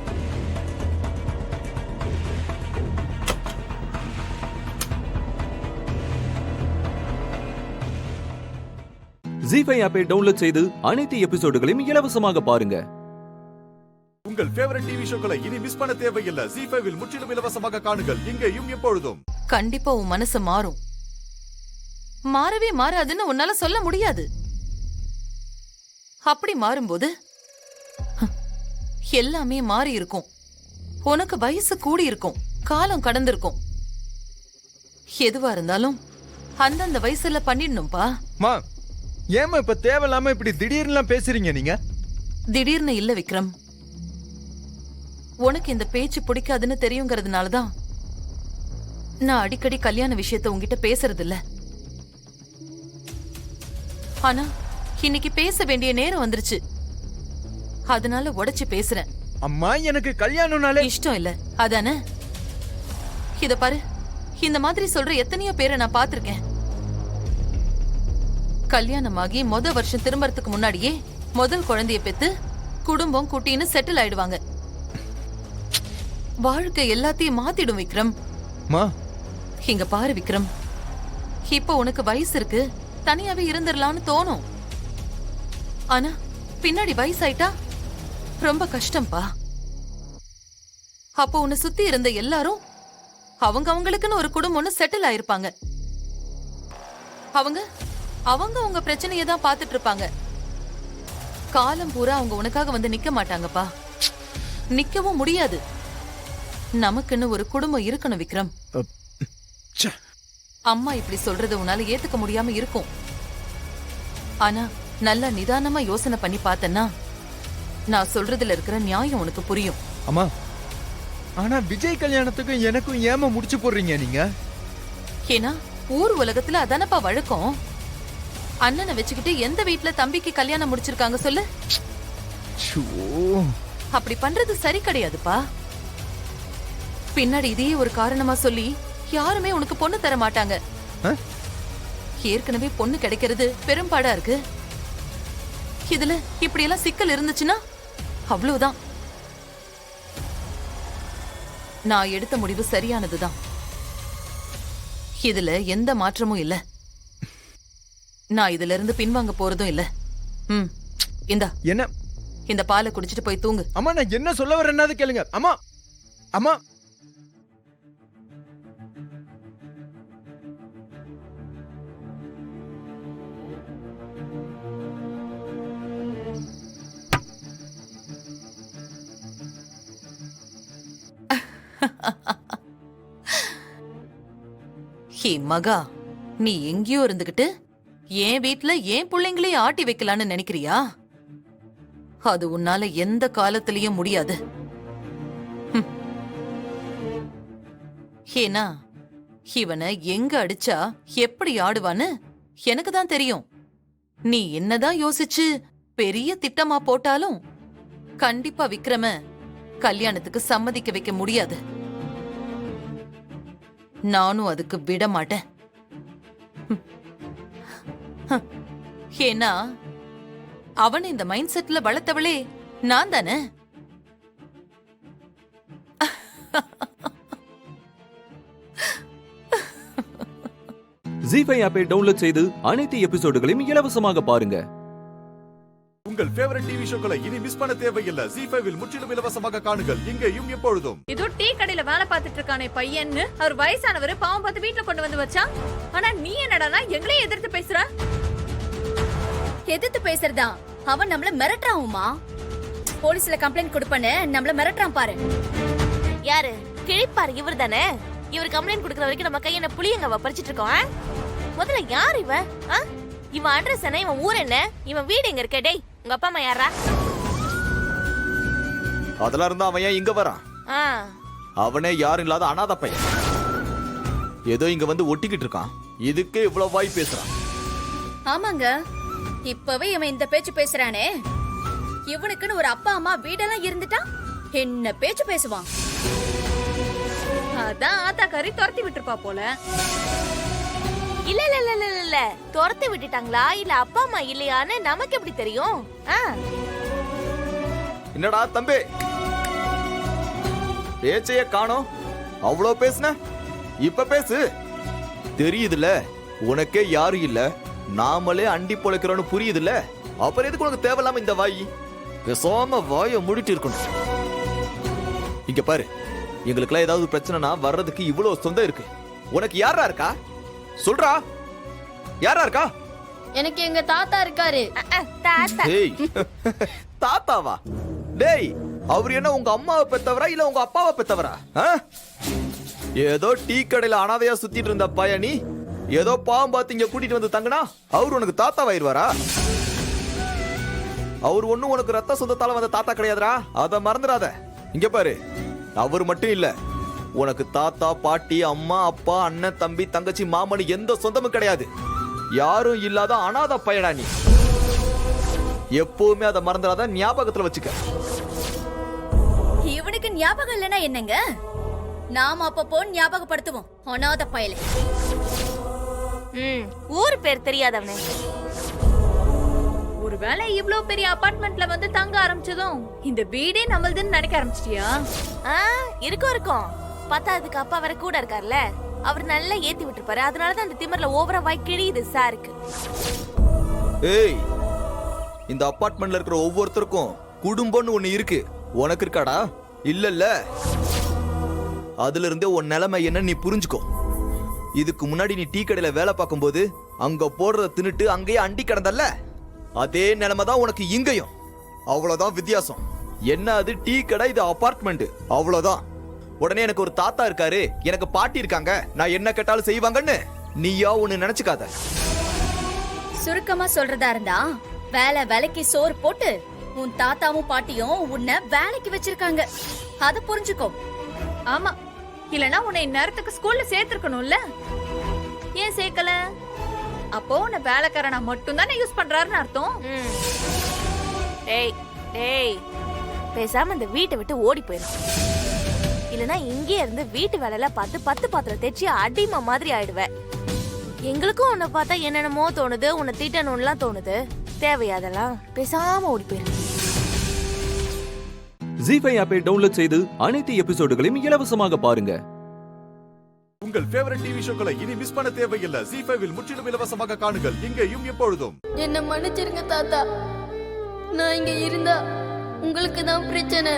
ஜீஃபை ஆப்பை டவுன்லோட் செய்து அனைத்து எபிசோடுகளையும் இலவசமாக பாருங்க. உங்கள் ஃபேவரட் டிவி ஷோக்களை இனி மிஸ் பண்ண தேவையில்லை. ஜீஃபைவில் முற்றிலும் இலவசமாக காணுங்கள், இங்கேயும் எப்பொழுதும். கண்டிப்பா உன் மனசு மாறும். மாறவே மாறாதுன்னு உன்னால சொல்ல முடியாது. அப்படி மாறும்போது எல்லாமே மாறி இருக்கும். உனக்கு வயசு கூடி இருக்கும், காலம் கடந்திருக்கும். எதுவா இருந்தாலும் அந்தந்த வயசுல பண்ணிடணும்பா. ஏமா இப்ப தேவையில்லாம இப்படி திடீர்னு பேசுறீங்க? நீங்க திடீர்னு இல்ல விக்ரம், உனக்கு இந்த பேச்சு பிடிக்காதுன்னு தெரியுங்கிறதுனாலதான் நான் அடிக்கடி கல்யாண விஷயத்தை உங்ககிட்ட பேசுறது இல்ல. ஆனா இன்னைக்கு பேச வேண்டிய நேரம் வந்துருச்சு, அதனால உடைச்சு பேசுறேன். அம்மா எனக்கு கல்யாணம்னாலே இஷ்டம் இல்ல அதானே? இத பாரு, இந்த மாதிரி சொல்ற எத்தனையோ பேரை நான் பாத்திருக்கேன். கல்யாணமாகி வருஷம் திரும்பறதுக்கு முன்னாடியே முதல் குழந்தைய பெத்து குடும்பம் குட்டின்னு செட்டில் ஆயிடுவாங்க. வாழ்க்கை எல்லாத்தையும் மாத்திடும் விக்ரம். இங்க பாரு விக்ரம், இப்ப உனக்கு வயசு இருக்கு, தனியாவே இருந்துடலாம்னு தோணும். ஆனா பின்னாடி வயசாயிட்டா ரொம்ப கஷ்டம்பா. அப்போ உன்னை சுத்தி இருந்த எல்லாரும் அவங்களுக்குன்னு ஒரு குடும்பம்னு செட்டில் ஆயிருப்பாங்க. அவங்க உங்க பிரச்சனையை தான் பாத்துட்டு இருப்பாங்க. காலம் பூரா அவங்க உனக்காக வந்து நிக்க மாட்டாங்கப்பா. நிக்கவும் முடியாது. நமக்குன்னு ஒரு குடும்பம் இருக்கணும் விக்ரம். அம்மா இப்படி சொல்றத உன்னால ஏத்துக்க முடியாம இருக்கும். ஆனா நல்லா நிதானமா யோசனை பண்ணி பார்த்தனா நான் சொல்றதுல இருக்கிற நியாயம் உனக்கு புரியும். அம்மா, ஆனா விஜய் கல்யாணத்துக்கும் எனக்கும் ஏமா முடிச்சு போடுறீங்க நீங்க? ஏன்னா ஊர் உலகத்துல அதானப்பா வழக்கம். அண்ணனை வச்சுக்கிட்டு எந்த வீட்டுல தம்பிக்கு கல்யாணம் முடிச்சிருக்காங்க சொல்லு? அப்படி பண்றது சரி கிடையாதுப்பா. பின்னாடி இதையே ஒரு காரணமா சொல்லி யாருமே உனக்கு பொண்ணு தர மாட்டாங்க. ஏற்கனவே பொண்ணு கிடைக்கிறது பெரும்பாடா இருக்கு. இதுல இப்படி எல்லாம் சிக்கல் இருந்துச்சுன்னா அவ்வளவுதான். நான் எடுத்த முடிவு சரியானதுதான். இதுல எந்த மாற்றமும் இல்ல. நான் இதுல இருந்து பின்வாங்க போறதும் இல்ல. என்ன இந்த பாலை குடிச்சிட்டு போய் தூங்கு. அம்மா, நான் என்ன சொல்ல வரேன்னாது கேளுங்க. அம்மா அம்மா ஹே மகா, நீ எங்கேயோ இருந்துகிட்டு என் வீட்டுல ஏன் பிள்ளைங்களையும் ஆட்டி வைக்கலான்னு நினைக்கிறியா? அது உன்னால எந்த காலத்திலயும் முடியாது. ஏனா இவனை எங்க அடிச்சா எப்படி ஆடுவான்னு எனக்கு தான் தெரியும். நீ என்னதான் யோசிச்சு பெரிய திட்டமா போட்டாலும் கண்டிப்பா விக்ரம கல்யாணத்துக்கு சம்மதிக்க வைக்க முடியாது. நானும் அதுக்கு விட மாட்டேன். ஏன்னா அவன் இந்த மைண்ட் செட்ல வளர்த்தவளே நான் தானே. ஜீஃபை ஆப்பை டவுன்லோட் செய்து அனைத்து எபிசோடுகளையும் இலவசமாக பாருங்க. உங்கள் ஃபேவரட் டிவி ஷோக்களை இனி மிஸ் பண்ண தேவையில்லை. ஜீஃபைவில் முற்றிலும் இலவசமாக காணுங்கள், இங்கேயும் எப்பொழுதும். ஏதோ டீ கடையில வேலை பார்த்துட்டு இருக்கானே பையன்னு அவர் வயசானவர் பாவம் பார்த்து வீட்டுல கொண்டு வந்து வச்சா. ஆனா நீ என்னடானா எங்களே எதிர்த்து பேசுற? எதிர்த்து பேசுறதா? அவன் நம்மள மிரட்டுறான்மா. போலீஸ்ல கம்ப்ளைண்ட் கொடுப்பேன்னு நம்மள மிரட்டுறான் பாரு. யாரு கிழிப்பாரு? இவர் தானே. இவர் கம்ப்ளைண்ட் கொடுக்கற வரைக்கும் நம்ம கையில புளியங்க பறிச்சிட்டு இருக்கோம். முதல்ல யார் இவன்? இவன் அட்ரஸ் என்ன? இவன் ஊர் என்ன? இவன் வீடு எங்க இருக்க? டேய், உங்க அப்பா அம்மா யாரா? அதெல்லாம் இருந்தா அவன் ஏன் இங்க வரான்? அவனே யாரும் இல்லாத அனாதை பையன். ஏதோ இங்க வந்து ஒட்டிக்கிட்டு இருக்கான். இதுக்கே இவ்வளவு வாய் பேசுறான். ஆமாங்க, இப்பவே இவன் இந்த பேச்சு பேசுறானே, இவனுக்குன்னு ஒரு அப்பா அம்மா வீடெல்லாம் இருந்துட்டா என்ன பேச்சு பேசுவான்? அதான் ஆத்தாக்காரி துரத்தி விட்டுருப்பா போல. இல்ல இல்ல இல்ல இல்ல இல்ல துரத்தி விட்டுட்டாங்களா இல்ல அப்பா அம்மா இல்லையான்னு நமக்கு எப்படி தெரியும்? என்னடா தம்பி, பேச்சைய காணோம். அவ்வளோ பேசுன, இப்ப பேசு. தெரியுதுல உனக்கே யாரும் இல்ல, நாமளே அண்டி பொழைக்கிறோன்னு புரியுதுல்ல. அப்புறம் எதுக்கு உனக்கு தேவையில்லாம இந்த வாய்? பேசாம வாயை மூடிட்டு இருக்கணும். இங்க பாரு, எங்களுக்குலாம் ஏதாவது பிரச்சனைனா வர்றதுக்கு இவ்வளவு சொந்தம் இருக்கு. உனக்கு யாரா இருக்கா? சொல்றா, யாரா இருக்கா? எனக்கு எங்க தாத்தா இருக்காரு. டேய், தாத்தாவா? டேய், அவர் என்ன உங்க அம்மாவை பெத்தவரா இல்ல உங்க அப்பாவை பெத்தவரா? ஏதோ டீ கடையில அனாதையா சுத்திட்டு இருந்த பயணி ஏதோ பாவம் பார்த்து இங்க கூட்டிட்டு வந்து தங்கனா அவர் உனக்கு தாத்தாவாயிருவாரா? அவர் ஒண்ணும் உனக்கு ரத்த சொந்தத்தால வந்த தாத்தா கிடையாதுரா, அத மறந்துடாத. இங்க பாரு, அவர் மட்டும் இல்ல, உனக்கு தாத்தா பாட்டி அம்மா அப்பா அண்ணன் தம்பி தங்கச்சி மாமனு எந்த சொந்தமும் கிடையாது. யாரும் இல்லாத அனாதை பயனா நீ. எப்பவுமே அதை மறந்துடாத, ஞாபகத்துல வச்சுக்க. இவனுக்கு ஞாபகம் இல்லைன்னா என்னங்க? நாம அப்பப்போ ஞாபகப்படுத்துவோம். அனாதை பயலே. ஊர் பேர் தெரியாதவனே. ஒருவேளை இவ்ளோ பெரிய அபார்ட்மெண்ட்ல வந்து தங்க ஆரம்பிச்சதும் இந்த வீடே நம்மளுதுன்னு நினைக்க ஆரம்பிச்சிட்டியா? இருக்கும். பத்தாவதுக்கு அப்பா வர கூட இருக்கார்ல, அவர் நல்லா ஏத்தி விட்டுருப்பாரு. அதனாலதான் அந்த திமிர்ல ஓவரா வாய் கிழியுது சாருக்கு. ஏய், இந்த அபார்ட்மெண்ட்ல இருக்கிற ஒவ்வொருத்தருக்கும் குடும்பம்னு ஒண்ணு இருக்கு. உனக்கு இருக்காடா? இல்லல்ல. அதுல இருந்தே உன் நிலைமை என்ன நீ புரிஞ்சுக்கோ. இதுக்கு முன்னாடி நீ டீ கடையில வேலை பார்க்கும் போது அங்க போடுறத தின்னுட்டு அங்கேயே அண்டி கிடந்தல்ல, அதே நிலைமை தான் உனக்கு இங்கேயும். அவ்வளவுதான் வித்தியாசம். என்ன அது டீ கடை, இது அபார்ட்மெண்ட், அவ்வளவுதான். உடனே எனக்கு ஒரு தாத்தா இருக்காரு, எனக்கு பாட்டி இருக்காங்க, நான் என்ன கேட்டாலும் செய்வாங்கன்னு நீயா ஒண்ணு நினைச்சுக்காத. சுருக்கமா சொல்றதா இருந்தா, வேலைக்கு சோறு போட்டு உன் தாத்தாவும் பாட்டியும் உன்னை வேலைக்கு வச்சிருக்காங்க. அத புரிஞ்சுக்கோ. ஆமா, இல்லனா உன்னை இந்நேரத்துக்கு ஸ்கூல்ல சேர்த்திருக்கணும்ல. ஏன் சேர்க்கல? அப்போ உன்னை வேலைக்காரனா மட்டும் தானே யூஸ் பண்றாருன்னு அர்த்தம். டேய் டேய், பேசாம இந்த வீட்டை விட்டு ஓடி போயிடும். இல்லனா இங்கே இருந்து வீட்டு வேலையெல்லாம் பார்த்து 10 பாத்திரம் தேய்ச்சி அடிமை மாதிரி ஆயிடுவேன். எங்களுக்கும் உன்னை பார்த்தா என்னென்னமோ தோணுது, உன்னை திட்டணும்லாம் தோணுது. தேவையாதெல்லாம் பேசாம ஓடி போயிடும். ஜீஃபை ஆப்பை டவுன்லோட் செய்து அனைத்து எபிசோடுகளையும் இலவசமாக பாருங்க. உங்கள் ஃபேவரட் டிவி ஷோக்களை இனி மிஸ் பண்ண தேவையில்லை. ஜீஃபைவில் முற்றிலும் இலவசமாக காணுங்கள், இங்கேயும் எப்பொழுதும். என்ன மன்னிச்சிருங்க தாத்தா, நான் இங்க இருந்தா உங்களுக்கு தான் பிரச்சனை.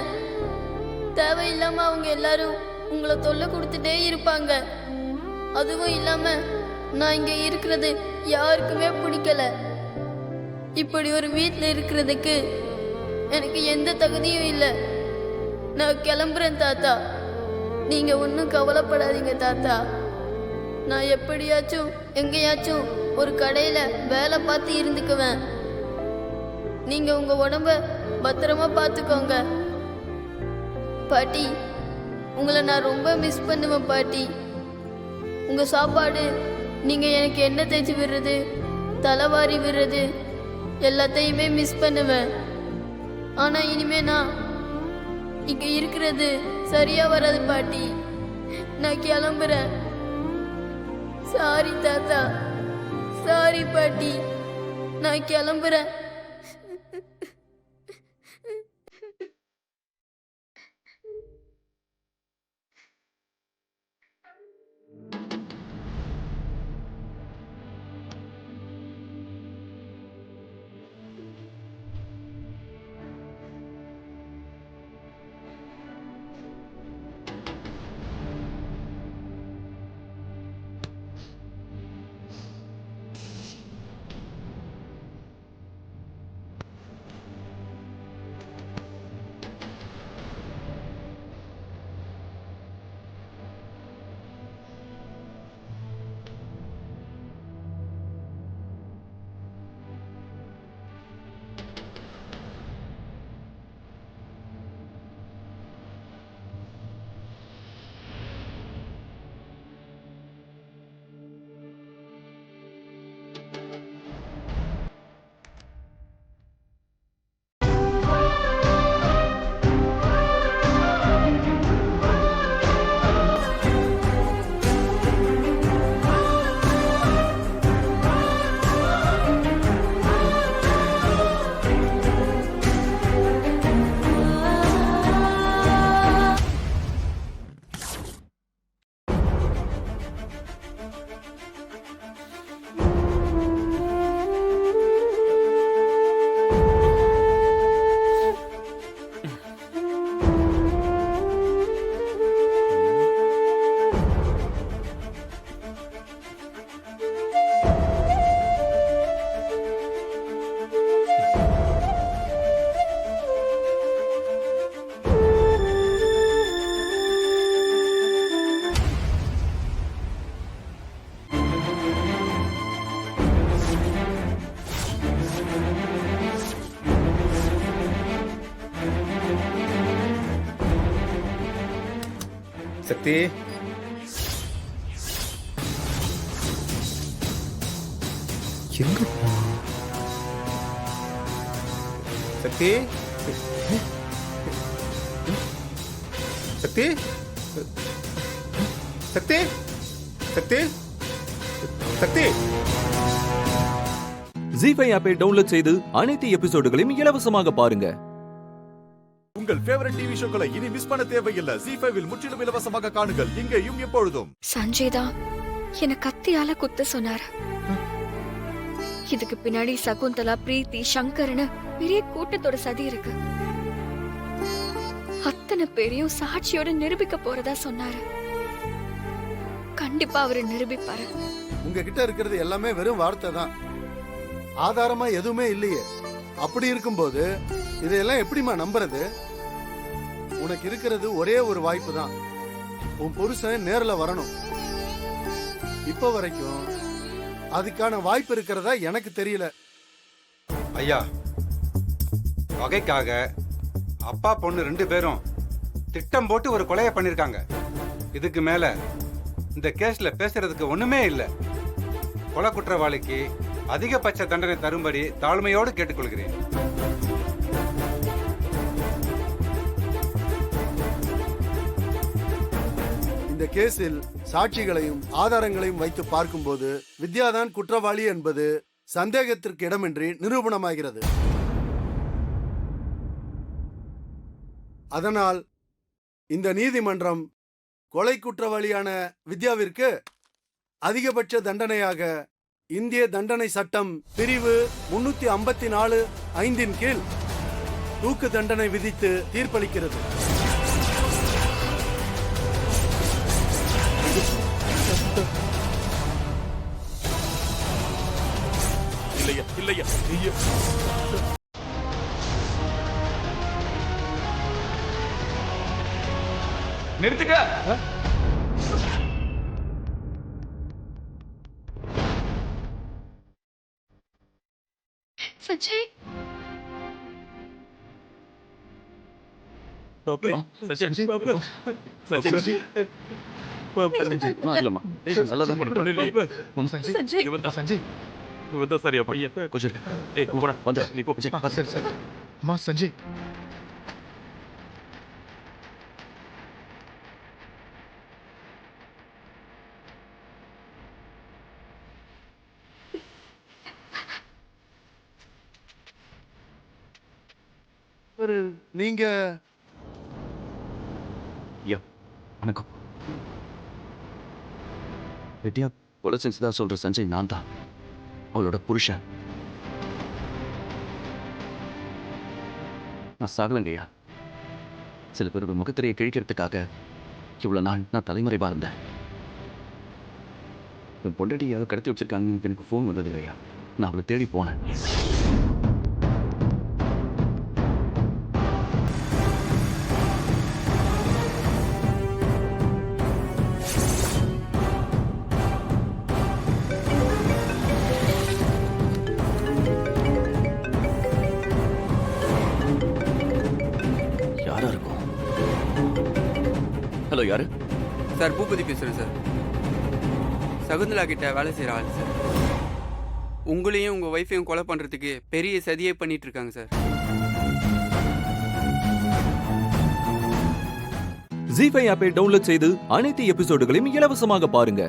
தேவையில்லாம அவங்க எல்லாரும் உங்களை தொல்லை கொடுத்துட்டே இருப்பாங்க. அதுவும் இல்லாம நான் இங்க இருக்கிறது யாருக்குமே பிடிக்கல. இப்படி ஒரு வீட்டில் இருக்கிறதுக்கு எனக்கு எந்த தகுதியும் இல்லை. நான் கிளம்புறேன் தாத்தா. நீங்க ஒன்றும் கவலைப்படாதீங்க தாத்தா. நான் எப்படியாச்சும் எங்கேயாச்சும் ஒரு கடையில வேலை பார்த்து இருந்துக்குவேன். நீங்க உங்க உடம்ப பத்திரமா பார்த்துக்கோங்க பாட்டி. உங்களை நான் ரொம்ப மிஸ் பண்ணுவேன் பாட்டி. உங்க சாப்பாடு, நீங்க எனக்கு எண்ணெய் தேய்ச்சி விடுறது, தலைவாரி விடுறது எல்லாத்தையுமே மிஸ் பண்ணுவேன். ஆனா இனிமே நான் இங்க இருக்கிறது சரியா வராது பாட்டி. நான் கிளம்புறேன். சாரி தாத்தா, சாரி பாட்டி, நான் கிளம்புறேன். சக்தி எங்க சக்தி சக்தி சக்தி சக்தி சக்தி ஜீஃபை ஆப்பை டவுன்லோட் செய்து அனைத்து எபிசோடுகளையும் இலவசமாக பாருங்க. உங்கள் ஃபேவரட் டிவி ஷோக்களை இனி மிஸ் பண்ண தேவையில்லை. ஜீஃபைவில் முற்றிலும் இலவசமாக காணுங்கள் இங்கேயும் எப்பொழுதும். சஞ்சய் தான் என்ன கத்தியால குத்த சொன்னாரு. இதுக்கு பின்னாடி சகுந்தலா, பிரீத்தி, சங்கர்னு பெரிய கூட்டத்தோட சதி இருக்கு. அத்தனை பேரையும் சாட்சியோட நிரூபிக்க போறதா சொன்னாரு. கண்டிப்பா அவரு நிரூபிப்பாரு. உங்ககிட்ட இருக்கிறது எல்லாமே வெறும் வார்த்தை தான், ஆதாரமா எதுவுமே இல்லையே. அப்படி இருக்கும்போது இதையெல்லாம் எப்படிமா நம்புறது? உனக்கு இருக்கிறது ஒரே ஒரு வாய்ப்பு தான். உன் புருஷன் நேர்ல வரணும். இப்ப வரைக்கும் அதுக்கான வாய்ப்பு இருக்கிறதா எனக்கு தெரியல. ஐயா, வகைக்காக அப்பா பொண்ணு 2 பேரும் திட்டம் போட்டு ஒரு கொலையை பண்ணிருக்காங்க. இதுக்கு மேல இந்த கேஸ்ல பேசுறதுக்கு ஒண்ணுமே இல்ல. கொலை குற்றவாளிக்கு அதிகபட்ச தண்டனை தரும்படி தாழ்மையோடு கேட்டுக்கொள்கிறேன். இந்த கேஸில் சாட்சிகளையும் ஆதாரங்களையும் வைத்து பார்க்கும்போது வித்யாதான் குற்றவாளி என்பது சந்தேகத்திற்கு இடமின்றி நிரூபணமாகிறது. அதனால் இந்த நீதிமன்றம் கொலை குற்றவாளியான வித்யாவிற்கு அதிகபட்ச தண்டனையாக இந்திய தண்டனை சட்டம் பிரிவு 354(5) கீழ் தூக்கு தண்டனை விதித்து தீர்ப்பளிக்கிறது. நிறுத்துக்க. சஞ்சய், சரியா பையன் கொஞ்சம் சஞ்சய் நீங்க வணக்கம். வித்யா கொலை செஞ்சதா சொல்ற சஞ்சய் நான் தான், அவளோட புருஷன். நான் சாகலங்கய்யா. சில பேரோட முகத்திரையை கிழிக்கிறதுக்காக இவ்வளவு நாள் நான் தலைமறைவா இருந்தேன். என் பொண்டாட்டி யாரோ கடத்தி வச்சிருக்காங்க. எனக்கு ஃபோன் வந்தது இல்லையா, நான் அவளை தேடி போனேன். ஹலோ, யாரு? சார், பூபதி பேசுகிறேன் சார். சகுந்தலா கிட்ட வேலை செய்கிற ஆள் சார். உங்களையும் உங்கள் ஒய்ஃபையும் கொலை பண்ணுறதுக்கு பெரிய சதியை பண்ணிட்டு இருக்காங்க சார். ஜீஃபை ஆப்பை டவுன்லோட் செய்து அனைத்து எபிசோடுகளையும் இலவசமாக பாருங்க.